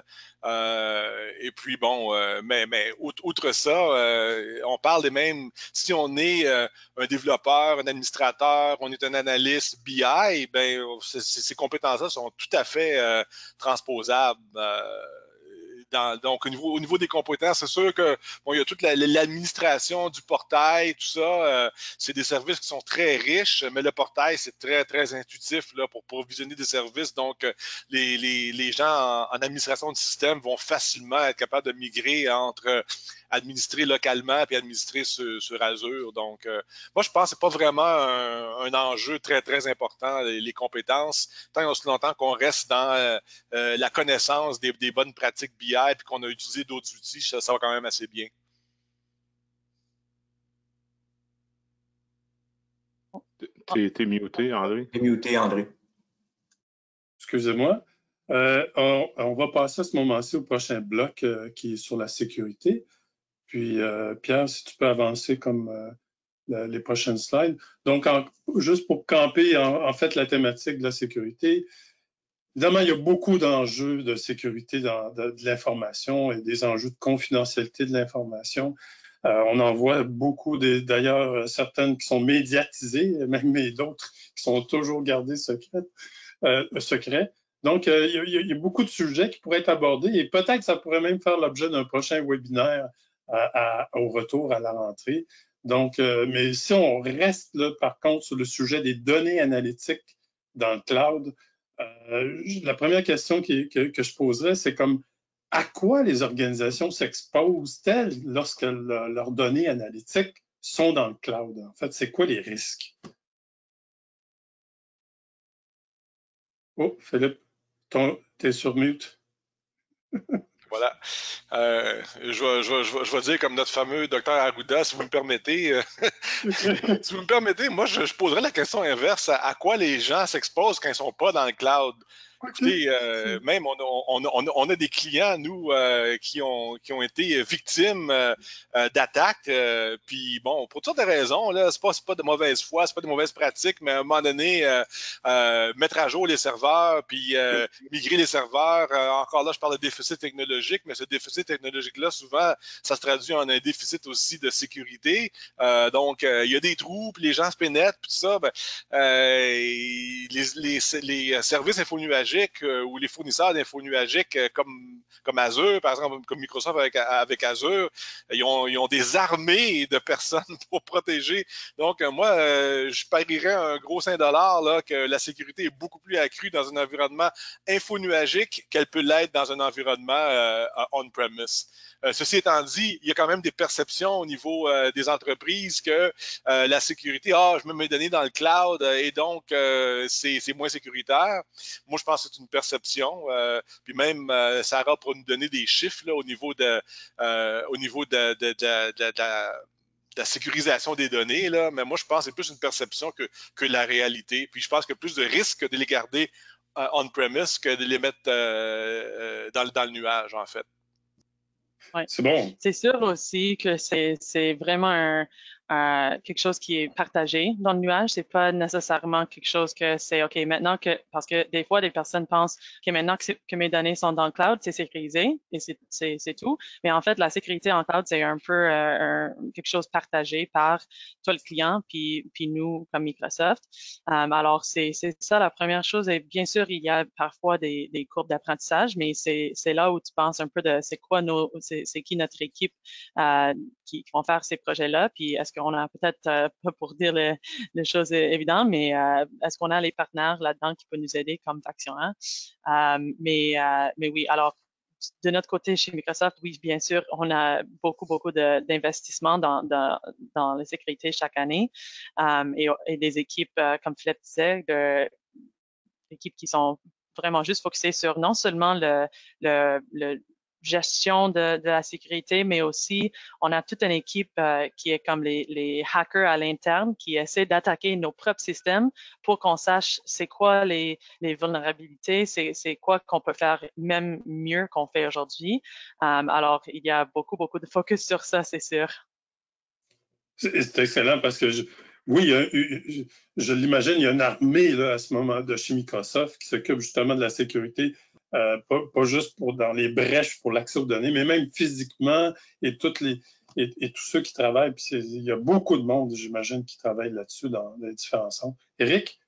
Et puis, bon, mais outre ça, on parle des mêmes... Si on est un développeur, un administrateur, on est un analyste BI, ben, ces compétences-là sont tout à fait transposables. Donc, au niveau des compétences, c'est sûr que bon, il y a toute l'administration du portail, tout ça. C'est des services qui sont très riches, mais le portail, c'est très, très intuitif là, pour visionner des services. Donc, les gens en administration de système vont facilement être capables de migrer entre administrer localement et administrer sur Azure. Donc, moi, je pense que ce n'est pas vraiment un enjeu très, très important, les compétences, tant et aussi longtemps qu'on reste dans la connaissance des bonnes pratiques BI et qu'on a utilisé d'autres outils, ça va quand même assez bien. T'es muté, André. T'es muté, André. Excusez-moi. On va passer à ce moment-ci au prochain bloc qui est sur la sécurité. Puis, Pierre, si tu peux avancer comme les prochaines slides. Donc, juste pour camper, en fait, la thématique de la sécurité, évidemment, il y a beaucoup d'enjeux de sécurité de l'information et des enjeux de confidentialité de l'information. On en voit beaucoup, d'ailleurs, certaines qui sont médiatisées, mais d'autres qui sont toujours gardées secrètes. Donc, il y a beaucoup de sujets qui pourraient être abordés et peut-être que ça pourrait même faire l'objet d'un prochain webinaire au retour à la rentrée. Donc, mais si on reste là, par contre, sur le sujet des données analytiques dans le cloud, la première question que je poserais, c'est comme à quoi les organisations s'exposent-elles lorsque leurs données analytiques sont dans le cloud? En fait, c'est quoi les risques? Oh, Philippe, t'es sur mute. Voilà. Je vais dire comme notre fameux docteur Arruda, si vous me permettez. Si vous me permettez, moi, je poserais la question inverse. À quoi les gens s'exposent quand ils ne sont pas dans le cloud? Écoutez, même on a des clients, nous, qui ont été victimes d'attaques. Puis bon, pour toutes sortes de raisons, là, c'est pas de mauvaise foi, c'est pas de mauvaises pratiques, mais à un moment donné, mettre à jour les serveurs, puis migrer les serveurs. Encore là, je parle de déficit technologique, mais ce déficit technologique-là, souvent, ça se traduit en un déficit aussi de sécurité. Donc, il y a des trous, puis les gens se pénètrent, puis tout ça. Ben, les services infonuagiques nuagiques ou les fournisseurs d'infos nuagiques comme Azure, par exemple, comme Microsoft avec Azure, ils ont des armées de personnes pour protéger. Donc, moi, je parierais un gros 5 $ là, que la sécurité est beaucoup plus accrue dans un environnement infonuagique qu'elle peut l'être dans un environnement on-premise. Ceci étant dit, il y a quand même des perceptions au niveau des entreprises que la sécurité, je mets mes données dans le cloud et donc c'est moins sécuritaire. Moi, je pense que c'est une perception. Puis même, Sarah pourra nous donner des chiffres là, au niveau de la sécurisation des données, là, mais moi, je pense que c'est plus une perception que la réalité. Puis je pense qu'il y a plus de risques de les garder on-premise que de les mettre dans le nuage, en fait. Ouais. C'est bon. C'est sûr aussi que c'est vraiment quelque chose qui est partagé dans le nuage. C'est pas nécessairement quelque chose que c'est OK maintenant parce que des fois des personnes pensent que maintenant que mes données sont dans le cloud, c'est sécurisé et c'est tout. Mais en fait, la sécurité en cloud, c'est un peu quelque chose partagé par toi le client puis nous comme Microsoft. Alors c'est ça la première chose. Et bien sûr, il y a parfois des courbes d'apprentissage, mais c'est là où tu penses un peu de c'est qui notre équipe qui vont faire ces projets-là. Puis est-ce qu'on a peut-être, pas pour dire les choses évidentes, mais est-ce qu'on a les partenaires là-dedans qui peuvent nous aider comme Faction 1? Mais oui, alors, de notre côté, chez Microsoft, oui, bien sûr, on a beaucoup d'investissements dans la sécurité chaque année et des équipes, comme Philippe disait, d'équipes qui sont vraiment juste focusées sur non seulement le gestion de la sécurité, mais aussi on a toute une équipe qui est comme les hackers à l'interne qui essaient d'attaquer nos propres systèmes pour qu'on sache c'est quoi les vulnérabilités, c'est quoi qu'on peut faire même mieux qu'on fait aujourd'hui. Alors, il y a beaucoup de focus sur ça, c'est sûr. C'est excellent parce que oui, je l'imagine, il y a une armée là, à ce moment de chez Microsoft qui s'occupe justement de la sécurité, pas juste dans les brèches pour l'accès aux données, mais même physiquement et tous ceux qui travaillent. Puis il y a beaucoup de monde, j'imagine, qui travaille là-dessus dans les différents centres. Éric?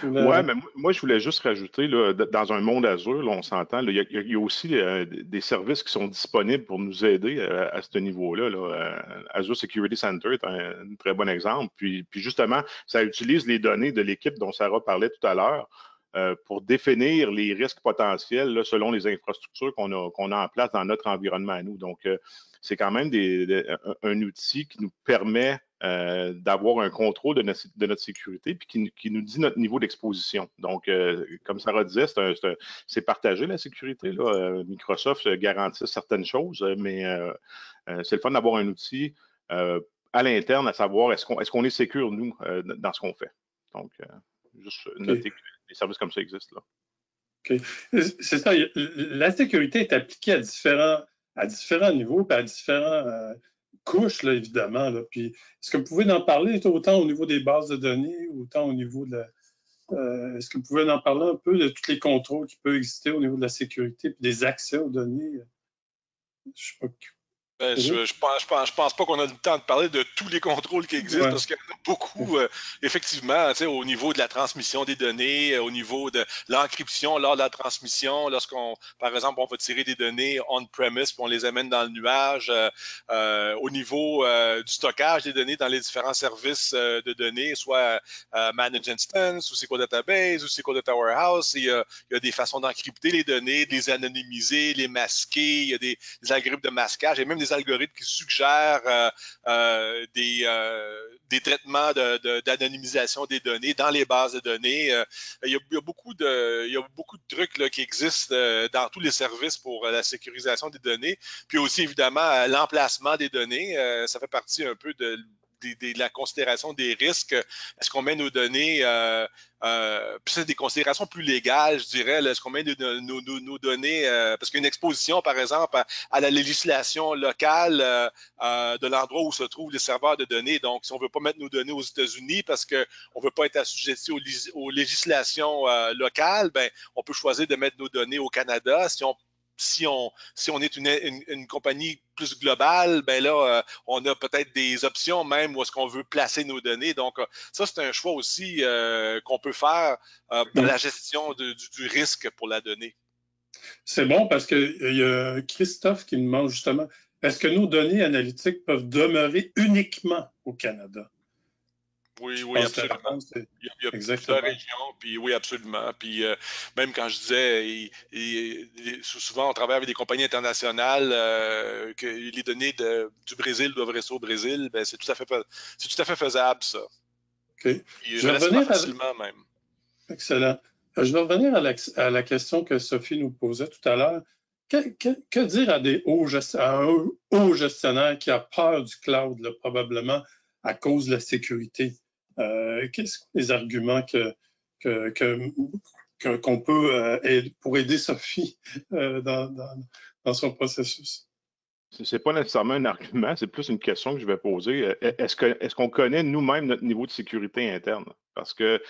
Oui, mais moi, je voulais juste rajouter, là, dans un monde Azure, là, on s'entend, il y a aussi des services qui sont disponibles pour nous aider à ce niveau-là. Azure Security Center est un très bon exemple. Puis justement, ça utilise les données de l'équipe dont Sarah parlait tout à l'heure pour définir les risques potentiels là, selon les infrastructures qu'on a en place dans notre environnement à nous. Donc, c'est quand même un outil qui nous permet d'avoir un contrôle de notre sécurité puis qui nous dit notre niveau d'exposition. Donc, comme Sarah disait, c'est partagé la sécurité. Là. Microsoft garantit certaines choses, mais c'est le fun d'avoir un outil à l'interne à savoir est-ce qu'on est sécure, nous, dans ce qu'on fait. Donc, juste noter que des services comme ça existent là. OK. C'est ça. La sécurité est appliquée à différents niveaux, puis à différentes couches, là, évidemment. Là. Puis, est-ce que vous pouvez en parler autant au niveau des bases de données, autant au niveau de est-ce que vous pouvez en parler un peu de tous les contrôles qui peuvent exister au niveau de la sécurité puis des accès aux données? Je sais pas. Je pense pas qu'on a le temps de parler de tous les contrôles qui existent parce qu'il y en a beaucoup, effectivement, au niveau de la transmission des données, au niveau de l'encryption lors de la transmission, par exemple, on va tirer des données on-premise puis on les amène dans le nuage, au niveau du stockage des données dans les différents services de données, soit Managed Instance ou SQL Database ou SQL Data Warehouse. Il y a des façons d'encrypter les données, de les anonymiser, les masquer, il y a des algorithmes de masquage et même des algorithmes qui suggèrent des traitements d'anonymisation des données dans les bases de données. Il y a beaucoup de trucs là, qui existent dans tous les services pour la sécurisation des données. Puis aussi, évidemment, l'emplacement des données. Ça fait partie un peu de la considération des risques. Est-ce qu'on met nos données, puis c'est des considérations plus légales, je dirais, est-ce qu'on met nos données, parce qu'une exposition, par exemple, à la législation locale de l'endroit où se trouvent les serveurs de données. Donc, si on ne veut pas mettre nos données aux États-Unis parce qu'on ne veut pas être assujetti aux législations locales, ben, on peut choisir de mettre nos données au Canada. Si si on est une compagnie plus globale, ben là, on a peut-être des options même où est-ce qu'on veut placer nos données. Donc, ça, c'est un choix aussi qu'on peut faire dans la gestion du risque pour la donnée. C'est bon parce qu'il y a Christophe qui me demande justement, est-ce que nos données analytiques peuvent demeurer uniquement au Canada? Oui, absolument. Il y a plusieurs régions, puis oui, absolument. Puis même quand je disais, souvent on travaille avec des compagnies internationales, que les données du Brésil doivent rester au Brésil, ben, c'est tout à fait faisable, ça. OK. Je vais revenir facilement même. Excellent. Je vais revenir à la question que Sophie nous posait tout à l'heure. Que dire à un haut gestionnaire qui a peur du cloud, là, probablement à cause de la sécurité? Quels sont les arguments qu'on peut pour aider Sophie dans son processus? Ce n'est pas nécessairement un argument, c'est plus une question que je vais poser. Est-ce qu'on connaît nous-mêmes notre niveau de sécurité interne? Parce que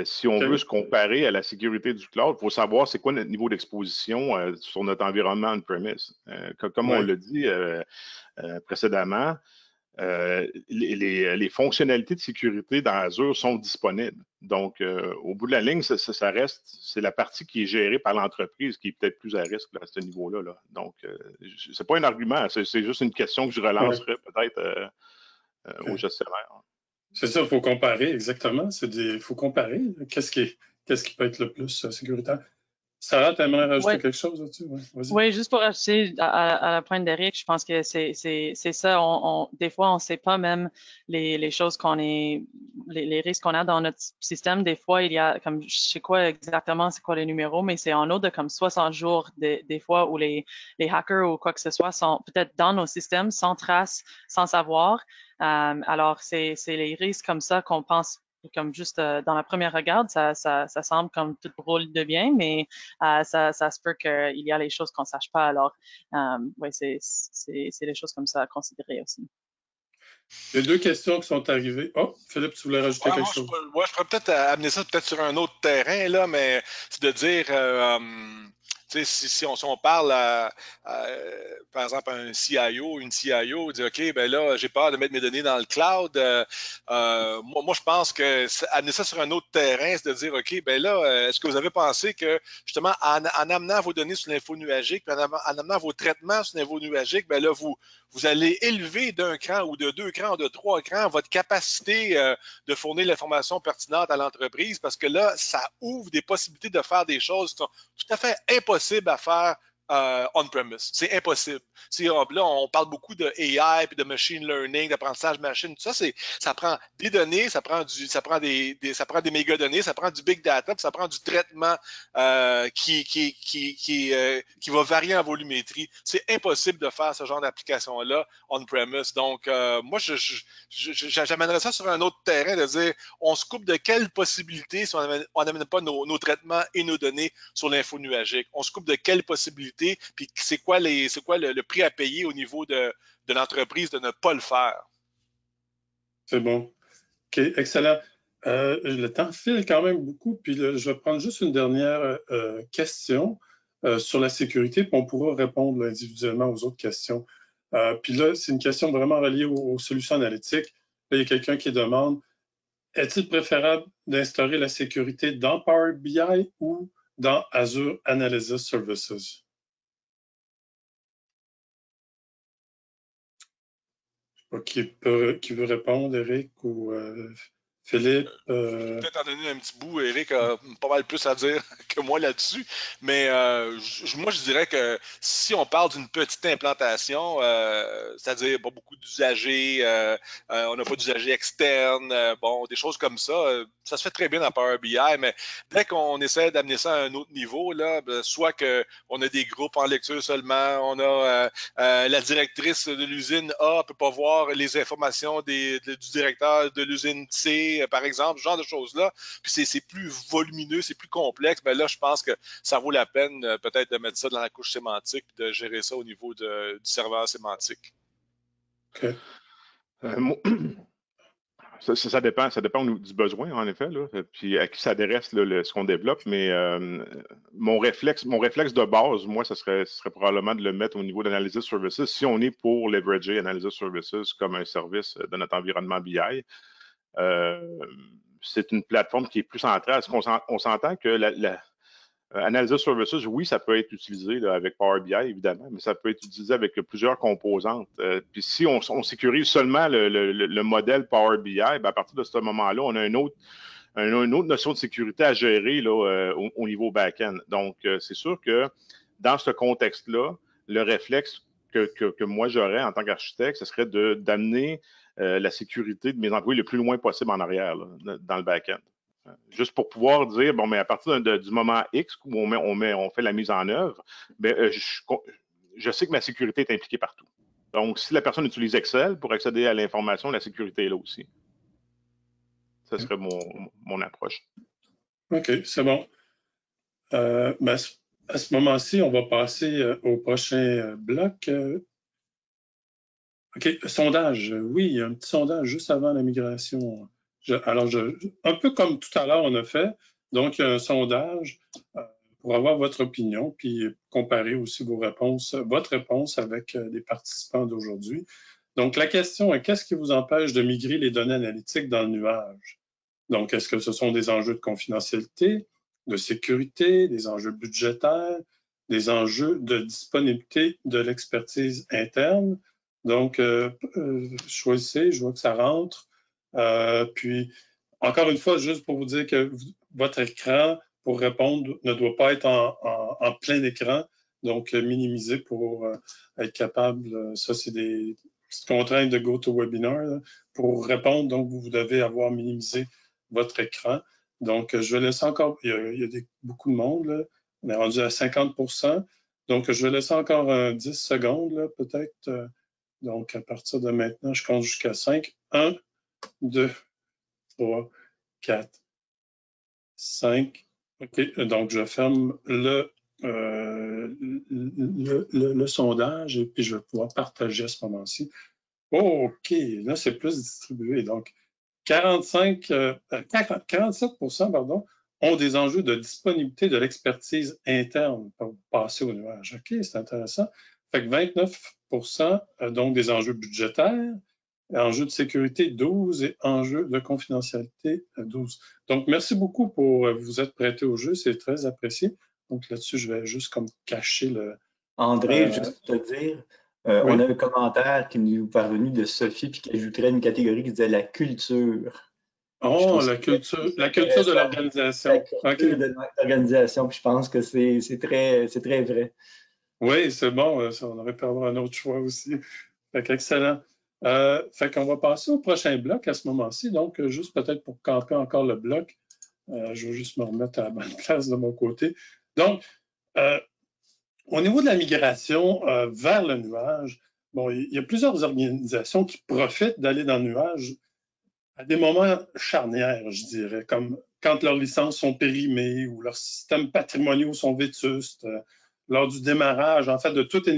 si on veut se comparer à la sécurité du cloud, il faut savoir c'est quoi notre niveau d'exposition sur notre environnement on-premise. Comme on l'a dit précédemment, les fonctionnalités de sécurité dans Azure sont disponibles. Donc, au bout de la ligne, ça reste, c'est la partie qui est gérée par l'entreprise qui est peut-être plus à risque là, à ce niveau-là. Là. Donc, c'est pas un argument, c'est juste une question que je relancerai peut-être aux gestionnaires. C'est ça, il faut comparer, exactement. Il faut comparer. Qu'est-ce qui peut être le plus sécuritaire? Sarah, tu aimerais rajouter quelque chose là-dessus? Oui, juste pour ajouter à la pointe d'Éric, je pense que c'est ça. Des fois, on ne sait pas même les choses les risques qu'on a dans notre système. Des fois, il y a, comme je sais quoi exactement, c'est quoi les numéros, mais c'est en haut de comme 60 jours des fois où les hackers ou quoi que ce soit sont peut-être dans nos systèmes sans trace, sans savoir. Alors, c'est les risques comme ça qu'on pense comme juste dans la première regarde, ça semble comme tout roule de bien, mais ça se peut qu'il y a les choses qu'on ne sache pas. Alors, oui, c'est des choses comme ça à considérer aussi. Il y a deux questions qui sont arrivées. Oh, Philippe, tu voulais rajouter quelque chose? Je pourrais peut-être amener ça peut-être sur un autre terrain, là, mais c'est de dire, si on parle par exemple, à un CIO, une CIO, dit OK, ben là, j'ai peur de mettre mes données dans le cloud. Moi, je pense que amener ça sur un autre terrain, c'est de dire OK, ben là, est-ce que vous avez pensé que justement, en amenant vos données sur l'info nuagique, puis en amenant vos traitements sur l'info nuagique, ben là, vous allez élever d'un cran ou de 2 crans ou de 3 crans votre capacité de fournir l'information pertinente à l'entreprise parce que là, ça ouvre des possibilités de faire des choses qui sont tout à fait impossibles à faire on-premise. C'est impossible. Là, on parle beaucoup de AI puis de machine learning, d'apprentissage machine. Tout ça, ça prend des données, ça prend des mégadonnées, ça prend du big data, puis ça prend du traitement qui va varier en volumétrie. C'est impossible de faire ce genre d'application-là on-premise. Donc, moi, j'amènerais ça sur un autre terrain de dire on se coupe de quelles possibilités si on n'amène pas nos traitements et nos données sur l'info nuagique. On se coupe de quelles possibilités, puis c'est quoi le prix à payer au niveau de l'entreprise de ne pas le faire. C'est bon. OK, excellent. Le temps file quand même beaucoup, puis je vais prendre juste une dernière question sur la sécurité, puis on pourra répondre individuellement aux autres questions. Puis là, c'est une question vraiment reliée aux solutions analytiques. Là, il y a quelqu'un qui demande, est-il préférable d'instaurer la sécurité dans Power BI ou dans Azure Analysis Services? Qui veut répondre, Eric ou Philippe? Je vais peut-être en donner un petit bout. Eric a pas mal plus à dire que moi là-dessus. Mais moi, je dirais que si on parle d'une petite implantation, c'est-à-dire pas beaucoup d'usagers, on n'a pas d'usagers externes, des choses comme ça, ça se fait très bien dans Power BI, mais dès qu'on essaie d'amener ça à un autre niveau, là, soit qu'on a des groupes en lecture seulement, on a la directrice de l'usine A ne peut pas voir les informations du directeur de l'usine C, par exemple, ce genre de choses-là. Puis c'est plus volumineux, c'est plus complexe. Ben là, je pense que ça vaut la peine peut-être de mettre ça dans la couche sémantique et de gérer ça au niveau du serveur sémantique. OK. Ça dépend du besoin, en effet, là, puis à qui s'adresse ce qu'on développe, mais mon réflexe de base, moi, ce serait probablement de le mettre au niveau d'Analysis Services, si on est pour leverager Analysis Services comme un service de notre environnement BI. C'est une plateforme qui est plus centrale. On s'entend que Analysis Services, oui, ça peut être utilisé là, avec Power BI, évidemment, mais ça peut être utilisé avec plusieurs composantes. Puis si on sécurise seulement le modèle Power BI, ben à partir de ce moment-là, on a une autre notion de sécurité à gérer là, au niveau back-end. Donc, c'est sûr que dans ce contexte-là, le réflexe que moi j'aurais en tant qu'architecte, ce serait d'amener la sécurité de mes employés le plus loin possible en arrière, là, dans le back-end. Juste pour pouvoir dire, bon, mais à partir du moment X où on fait la mise en œuvre, ben, je sais que ma sécurité est impliquée partout. Donc, si la personne utilise Excel pour accéder à l'information, la sécurité est là aussi. Ça serait mon approche. OK, c'est bon. Ben, à ce moment-ci, on va passer au prochain bloc. OK, sondage. Oui, il y a un petit sondage juste avant la migration. Un peu comme tout à l'heure, on a fait. Donc, il y a un sondage pour avoir votre opinion, puis comparer aussi votre réponse avec les participants d'aujourd'hui. Donc, la question est, qu'est-ce qui vous empêche de migrer les données analytiques dans le nuage? Donc, est-ce que ce sont des enjeux de confidentialité, de sécurité, des enjeux budgétaires, des enjeux de disponibilité de l'expertise interne? Donc, choisissez, je vois que ça rentre. Puis, encore une fois, juste pour vous dire que votre écran, pour répondre, ne doit pas être en plein écran. Donc, minimiser pour être capable, ça c'est des petites contraintes de GoToWebinar. Là, pour répondre, donc, vous devez avoir minimisé votre écran. Donc, je vais laisser encore, il y a beaucoup de monde, là. On est rendu à 50%. Donc, je vais laisser encore 10 secondes, peut-être. Donc, à partir de maintenant, je compte jusqu'à 5. 1, 2, 3, 4, 5. OK, donc je ferme le sondage et puis je vais pouvoir partager à ce moment-ci. OK, là, c'est plus distribué. Donc, 47% ont des enjeux de disponibilité de l'expertise interne pour passer au nuage. OK, c'est intéressant. Fait que 29%, donc des enjeux budgétaires, enjeux de sécurité 12 et enjeux de confidentialité 12. Donc, merci beaucoup pour vous être prêté au jeu, c'est très apprécié. Donc là-dessus, je vais juste comme cacher le... André, juste te dire, oui. On a un commentaire qui nous est parvenu de Sophie puis qui ajouterait une catégorie qui disait la culture. Oh, la culture de l'organisation. La culture de l'organisation, puis je pense que c'est très vrai. Oui, c'est bon, on aurait pu avoir un autre choix aussi. Fait qu'excellent. Fait qu'on va passer au prochain bloc à ce moment-ci. Donc, juste peut-être pour camper encore le bloc, je vais juste me remettre à la bonne place de mon côté. Donc, au niveau de la migration vers le nuage, bon, il y a plusieurs organisations qui profitent d'aller dans le nuage à des moments charnières, je dirais, comme quand leurs licences sont périmées ou leurs systèmes patrimoniaux sont vétustes. Lors du démarrage, en fait, de toute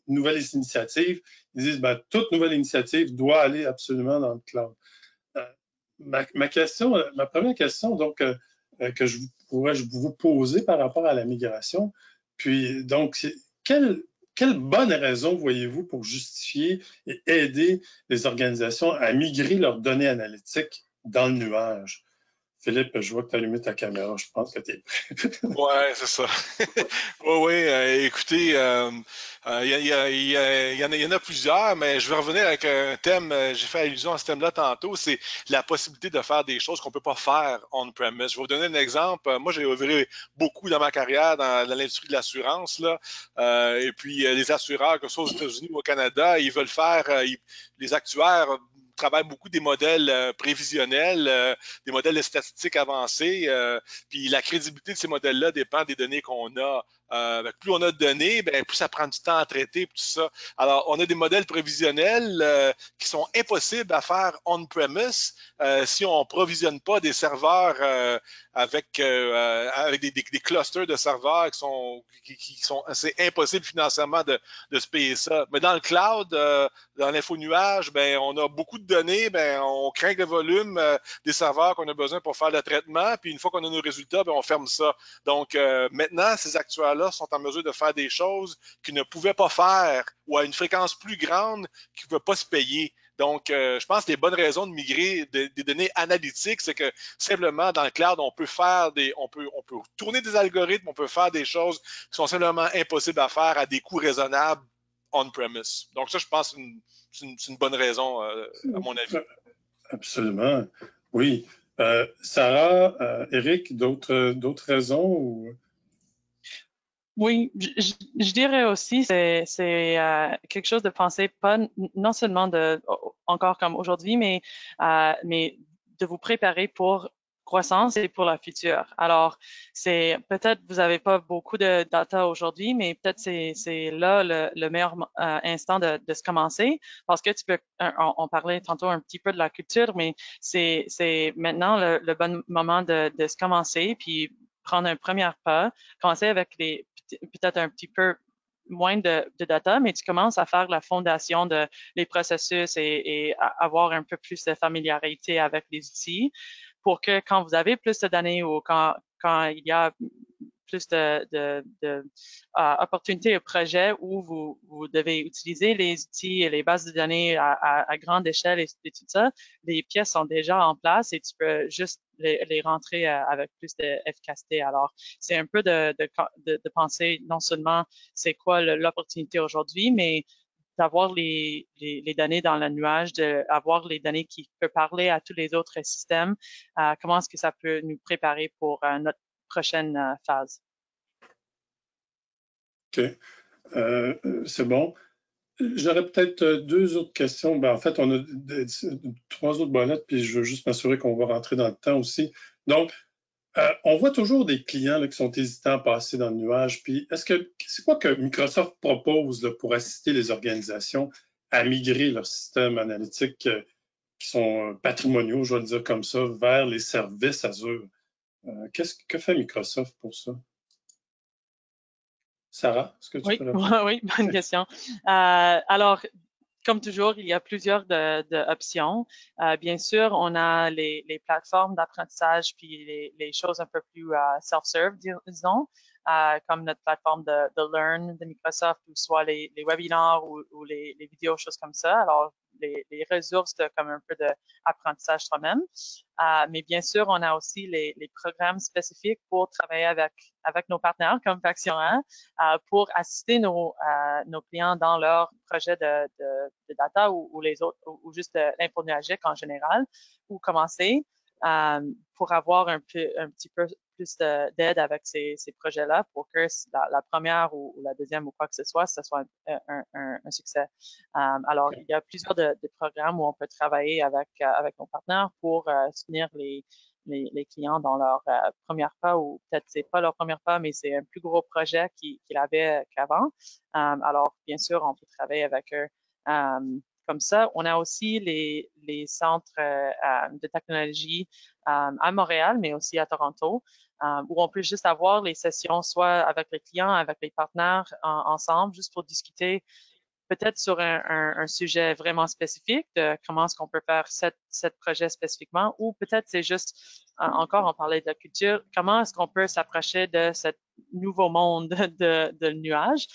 nouvelle initiative, ils disent ben, toute nouvelle initiative doit aller absolument dans le cloud. Ma première question, donc, que je pourrais vous poser par rapport à la migration, puis donc, quelle bonne raison voyez-vous pour justifier et aider les organisations à migrer leurs données analytiques dans le nuage? Philippe, je vois que tu as allumé ta caméra. Je pense que tu es prêt. Oui, c'est ça. Oui, écoutez, il y en a plusieurs, mais je vais revenir avec un thème. J'ai fait allusion à ce thème-là tantôt. C'est la possibilité de faire des choses qu'on ne peut pas faire on-premise. Je vais vous donner un exemple. Moi, j'ai œuvré beaucoup dans ma carrière dans l'industrie de l'assurance, là. Et puis, les assureurs, que ce soit aux États-Unis ou au Canada, ils veulent faire, les actuaires travaille beaucoup des modèles prévisionnels, des modèles de statistiques avancés. Puis la crédibilité de ces modèles-là dépend des données qu'on a Plus on a de données, ben, plus ça prend du temps à traiter, tout ça. Alors, on a des modèles prévisionnels qui sont impossibles à faire on-premise si on ne provisionne pas des serveurs avec des clusters de serveurs qui sont assez impossibles financièrement de se payer ça. Mais dans le cloud, dans l'info-nuage, ben, on a beaucoup de données, ben, on craint le volume des serveurs qu'on a besoin pour faire le traitement, puis une fois qu'on a nos résultats, ben, on ferme ça. Donc, maintenant, ces actuaires-là sont en mesure de faire des choses qu'ils ne pouvaient pas faire ou à une fréquence plus grande qui ne pouvaient pas se payer. Donc, je pense que les bonnes raisons de migrer des données analytiques, c'est que simplement dans le cloud, on peut tourner des algorithmes, on peut faire des choses qui sont simplement impossibles à faire à des coûts raisonnables on-premise. Donc, ça, je pense que c'est une bonne raison, à mon avis. Absolument. Oui. Sarah, Éric, d'autres raisons? Ou... Oui, je dirais aussi c'est quelque chose de penser pas non seulement encore comme aujourd'hui, mais de vous préparer pour croissance et pour la future. Alors, c'est peut-être vous n'avez pas beaucoup de data aujourd'hui, mais peut-être c'est là le meilleur instant de se commencer, parce que tu peux, on parlait tantôt un petit peu de la culture, mais c'est maintenant le bon moment de se commencer, puis prendre un premier pas, commencer avec peut-être un petit peu moins de data, mais tu commences à faire la fondation de les processus et avoir un peu plus de familiarité avec les outils pour que quand vous avez plus de données ou quand il y a plus opportunités au projet où vous devez utiliser les outils et les bases de données à grande échelle et tout ça, les pièces sont déjà en place et tu peux juste les rentrer avec plus d'efficacité. Alors, c'est un peu de penser non seulement c'est quoi l'opportunité aujourd'hui, mais d'avoir les données dans le nuage, d'avoir les données qui peuvent parler à tous les autres systèmes, comment est-ce que ça peut nous préparer pour notre prochaine phase. OK. C'est bon. J'aurais peut-être deux autres questions. Ben, en fait, on a trois autres bonnettes, puis je veux juste m'assurer qu'on va rentrer dans le temps aussi. Donc, on voit toujours des clients là, qui sont hésitants à passer dans le nuage. Puis, c'est quoi que Microsoft propose là, pour assister les organisations à migrer leurs systèmes analytiques qui sont patrimoniaux, je vais le dire comme ça, vers les services Azure? Que fait Microsoft pour ça? Sarah, est-ce que tu peux répondre? Oui, bonne question. Alors, comme toujours, il y a plusieurs options. Bien sûr, on a les plateformes d'apprentissage puis les choses un peu plus self-serve, disons, comme notre plateforme de Learn de Microsoft, ou soit les webinaires ou les vidéos, choses comme ça. Alors, les ressources comme un peu d'apprentissage soi-même. Mais bien sûr, on a aussi les programmes spécifiques pour travailler avec nos partenaires comme Faction 1 pour assister nos clients dans leur projet de data ou les autres, ou juste l'info nuagique en général, ou commencer pour avoir un petit peu plus d'aide avec ces projets-là pour que la première ou la deuxième ou quoi que ce soit un succès. Alors, il y a plusieurs de programmes où on peut travailler avec nos partenaires pour soutenir les clients dans leur premier pas, ou peut-être c'est pas leur premier pas, mais c'est un plus gros projet qu'ils avaient qu'avant. Alors, bien sûr, on peut travailler avec eux comme ça. On a aussi les centres de technologie à Montréal, mais aussi à Toronto, où on peut juste avoir les sessions soit avec les clients, avec les partenaires ensemble, juste pour discuter peut-être sur un sujet vraiment spécifique de comment est-ce qu'on peut faire cet projet spécifiquement, ou peut-être c'est juste, encore on parlait de la culture, comment est-ce qu'on peut s'approcher de ce nouveau monde de nuage,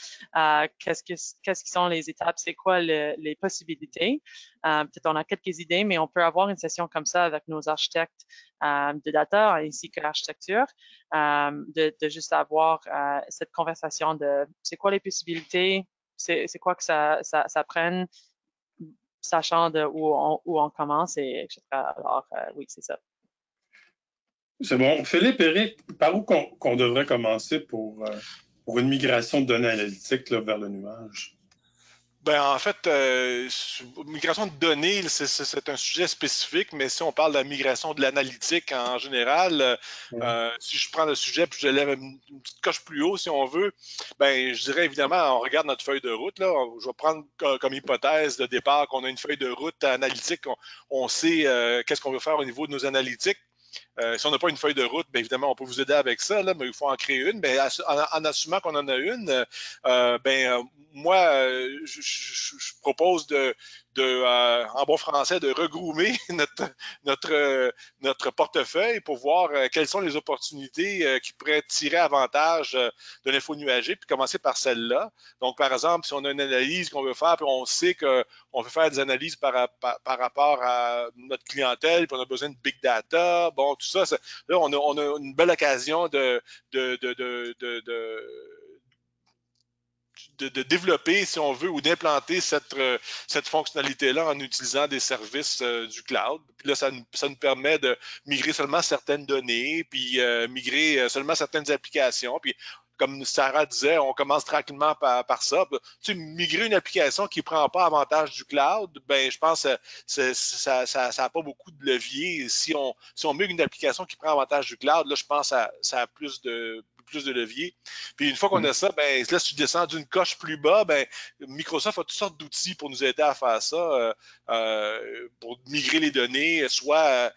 qu'est-ce qui sont les étapes, c'est quoi les possibilités. Peut-être on a quelques idées, mais on peut avoir une session comme ça avec nos architectes de data ainsi que l'architecture, de juste avoir cette conversation de c'est quoi les possibilités, c'est quoi que ça prenne, sachant de où on commence, et etc. Alors, oui, c'est ça. C'est bon. Philippe, Éric, par où qu'on devrait commencer pour une migration de données analytiques là, vers le nuage? Ben, en fait, migration de données, c'est un sujet spécifique, mais si on parle de la migration de l'analytique en général, si je prends le sujet puis je lève une petite coche plus haut, si on veut, ben, je dirais évidemment, on regarde notre feuille de route, là. Je vais prendre comme hypothèse de départ qu'on a une feuille de route analytique, on sait qu'est-ce qu'on veut faire au niveau de nos analytiques. Si on n'a pas une feuille de route, bien évidemment, on peut vous aider avec ça, là, mais il faut en créer une. Mais en assumant qu'on en a une, moi, je propose en bon français, de regroomer notre portefeuille pour voir quelles sont les opportunités qui pourraient tirer avantage de l'info nuagique, puis commencer par celle-là. Donc, par exemple, si on a une analyse qu'on veut faire, puis on sait qu'on veut faire des analyses par rapport à notre clientèle, puis on a besoin de big data, bon, tout ça, là, on a une belle occasion de développer, si on veut, ou d'implanter cette fonctionnalité-là en utilisant des services du cloud. Puis là, ça nous permet de migrer seulement certaines données, puis migrer seulement certaines applications. Puis comme Sarah disait, on commence tranquillement par ça. Tu sais, migrer une application qui ne prend pas avantage du cloud, ben je pense que ça n'a pas beaucoup de levier. Si on migre une application qui prend avantage du cloud, là, je pense que ça a plus de levier. Puis une fois qu'on a ça, ben là, si tu descends d'une coche plus bas, ben Microsoft a toutes sortes d'outils pour nous aider à faire ça, pour migrer les données, soit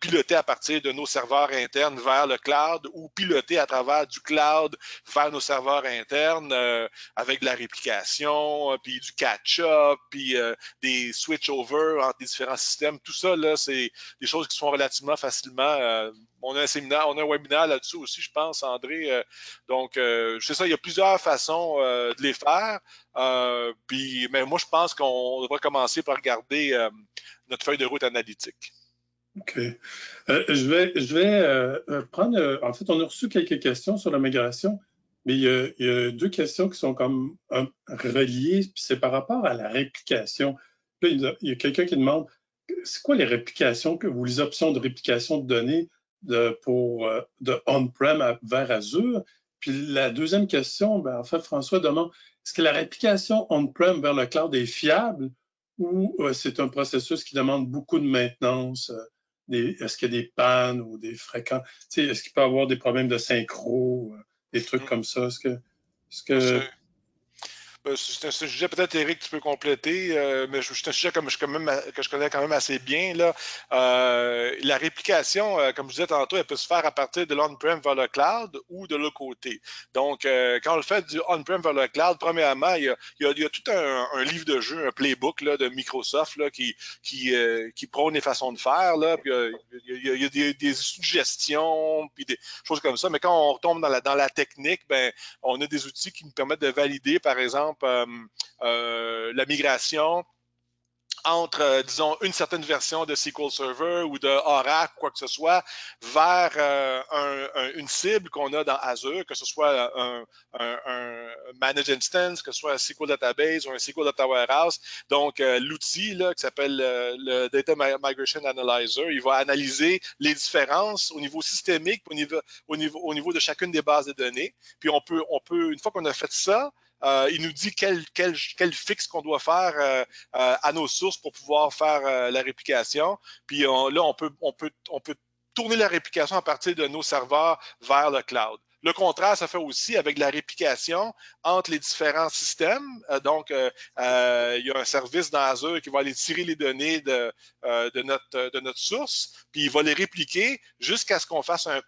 piloter à partir de nos serveurs internes vers le cloud ou piloter à travers du cloud vers nos serveurs internes avec de la réplication, puis du catch-up, puis des switch-over entre les différents systèmes. Tout ça, là, c'est des choses qui se font relativement facilement. On a un séminaire, on a un webinaire là-dessus aussi, je pense, André. Donc, c'est ça, il y a plusieurs façons de les faire. Mais moi, je pense qu'on devrait commencer par regarder notre feuille de route analytique. OK. Je vais prendre... en fait, on a reçu quelques questions sur la migration, mais il y a deux questions qui sont comme reliées, puis c'est par rapport à la réplication. Là, il y a quelqu'un qui demande, c'est quoi les réplications ou les options de réplication de données de on-prem vers Azure? Puis la deuxième question, ben, en fait, François demande, est-ce que la réplication on-prem vers le cloud est fiable ou c'est un processus qui demande beaucoup de maintenance? Est-ce qu'il y a des pannes ou des fréquences? Est-ce qu'il peut y avoir des problèmes de synchro, des trucs comme ça? C'est un sujet, peut-être, Eric, tu peux compléter, mais c'est un sujet que je connais quand même assez bien. Là. La réplication, comme je disais tantôt, elle peut se faire à partir de l'on-prem vers le cloud ou de l'autre côté. Donc, quand on le fait du on-prem vers le cloud, premièrement, il y a tout un livre de jeu, un playbook là, de Microsoft là, qui prône les façons de faire. Là, puis, il y a des suggestions, puis des choses comme ça. Mais quand on retombe dans la technique, ben, on a des outils qui nous permettent de valider, par exemple, la migration entre, disons, une certaine version de SQL Server ou de Oracle, quoi que ce soit, vers une cible qu'on a dans Azure, que ce soit un Managed Instance, que ce soit un SQL Database ou un SQL Data Warehouse. Donc, l'outil là, qui s'appelle le Data Migration Analyzer, il va analyser les différences au niveau systémique, au niveau de chacune des bases de données. Puis, on peut une fois qu'on a fait ça, il nous dit quel fixe qu'on doit faire à nos sources pour pouvoir faire la réplication. Puis là, on peut tourner la réplication à partir de nos serveurs vers le cloud. Le contraire, ça fait aussi avec la réplication entre les différents systèmes. Donc, il y a un service dans Azure qui va aller tirer les données de notre source, puis il va les répliquer jusqu'à ce qu'on fasse un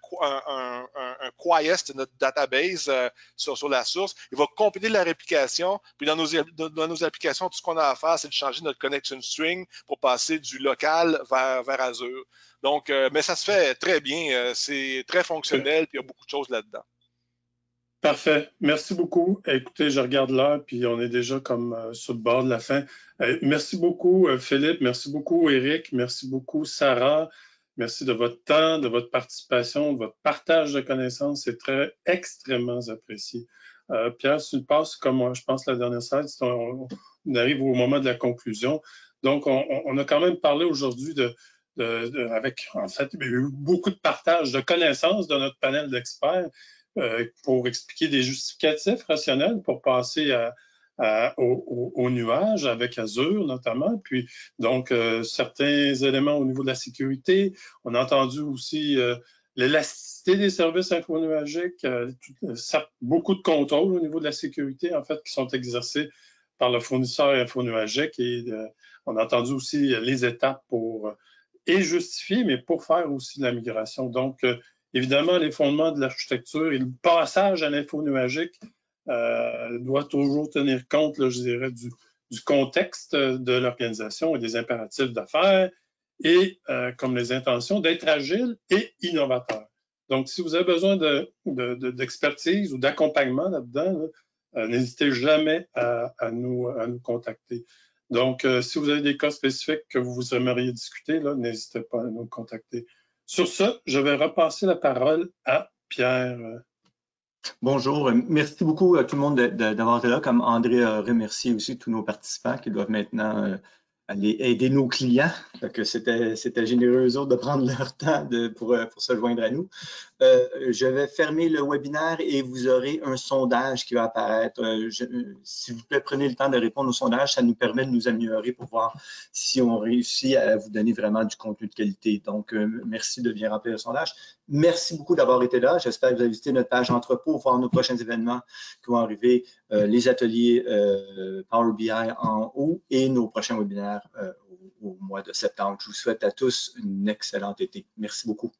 quiest de notre database sur la source. Il va compléter la réplication, puis dans nos applications, tout ce qu'on a à faire, c'est de changer notre connection string pour passer du local vers Azure. Donc, mais ça se fait très bien. C'est très fonctionnel, puis il y a beaucoup de choses là-dedans. Parfait. Merci beaucoup. Écoutez, je regarde l'heure, puis on est déjà comme sur le bord de la fin. Merci beaucoup, Philippe. Merci beaucoup, Eric. Merci beaucoup, Sarah. Merci de votre temps, de votre participation, de votre partage de connaissances. C'est extrêmement apprécié. Pierre, si tu passes, comme je pense la dernière slide, on arrive au moment de la conclusion. Donc, on a quand même parlé aujourd'hui avec, en fait, il y a eu beaucoup de partage de connaissances de notre panel d'experts pour expliquer des justificatifs rationnels pour passer au nuage avec Azure notamment, puis donc certains éléments au niveau de la sécurité. On a entendu aussi l'élasticité des services infonuagiques, beaucoup de contrôles au niveau de la sécurité en fait qui sont exercés par le fournisseur infonuagique et on a entendu aussi les étapes pour et justifier, mais pour faire aussi de la migration. Donc, évidemment, les fondements de l'architecture et le passage à l'infonuagique doit toujours tenir compte, là, je dirais, du contexte de l'organisation et des impératifs d'affaires et, comme les intentions, d'être agile et innovateur. Donc, si vous avez besoin d'expertise ou d'accompagnement là-dedans, n'hésitez jamais à nous contacter. Donc, si vous avez des cas spécifiques que vous aimeriez discuter, n'hésitez pas à nous contacter. Sur ce, je vais repasser la parole à Pierre. Bonjour, merci beaucoup à tout le monde d'avoir été là. Comme André a remercié aussi tous nos participants qui doivent maintenant aller aider nos clients. C'était généreux eux autres de prendre leur temps pour se joindre à nous. Je vais fermer le webinaire et vous aurez un sondage qui va apparaître. S'il vous plaît, prenez le temps de répondre au sondage. Ça nous permet de nous améliorer pour voir si on réussit à vous donner vraiment du contenu de qualité. Donc, merci de bien remplir le sondage. Merci beaucoup d'avoir été là. J'espère que vous avez visité notre page entrepôt pour voir nos prochains événements qui vont arriver, les ateliers Power BI en haut et nos prochains webinaires au mois de septembre. Je vous souhaite à tous une excellente été. Merci beaucoup.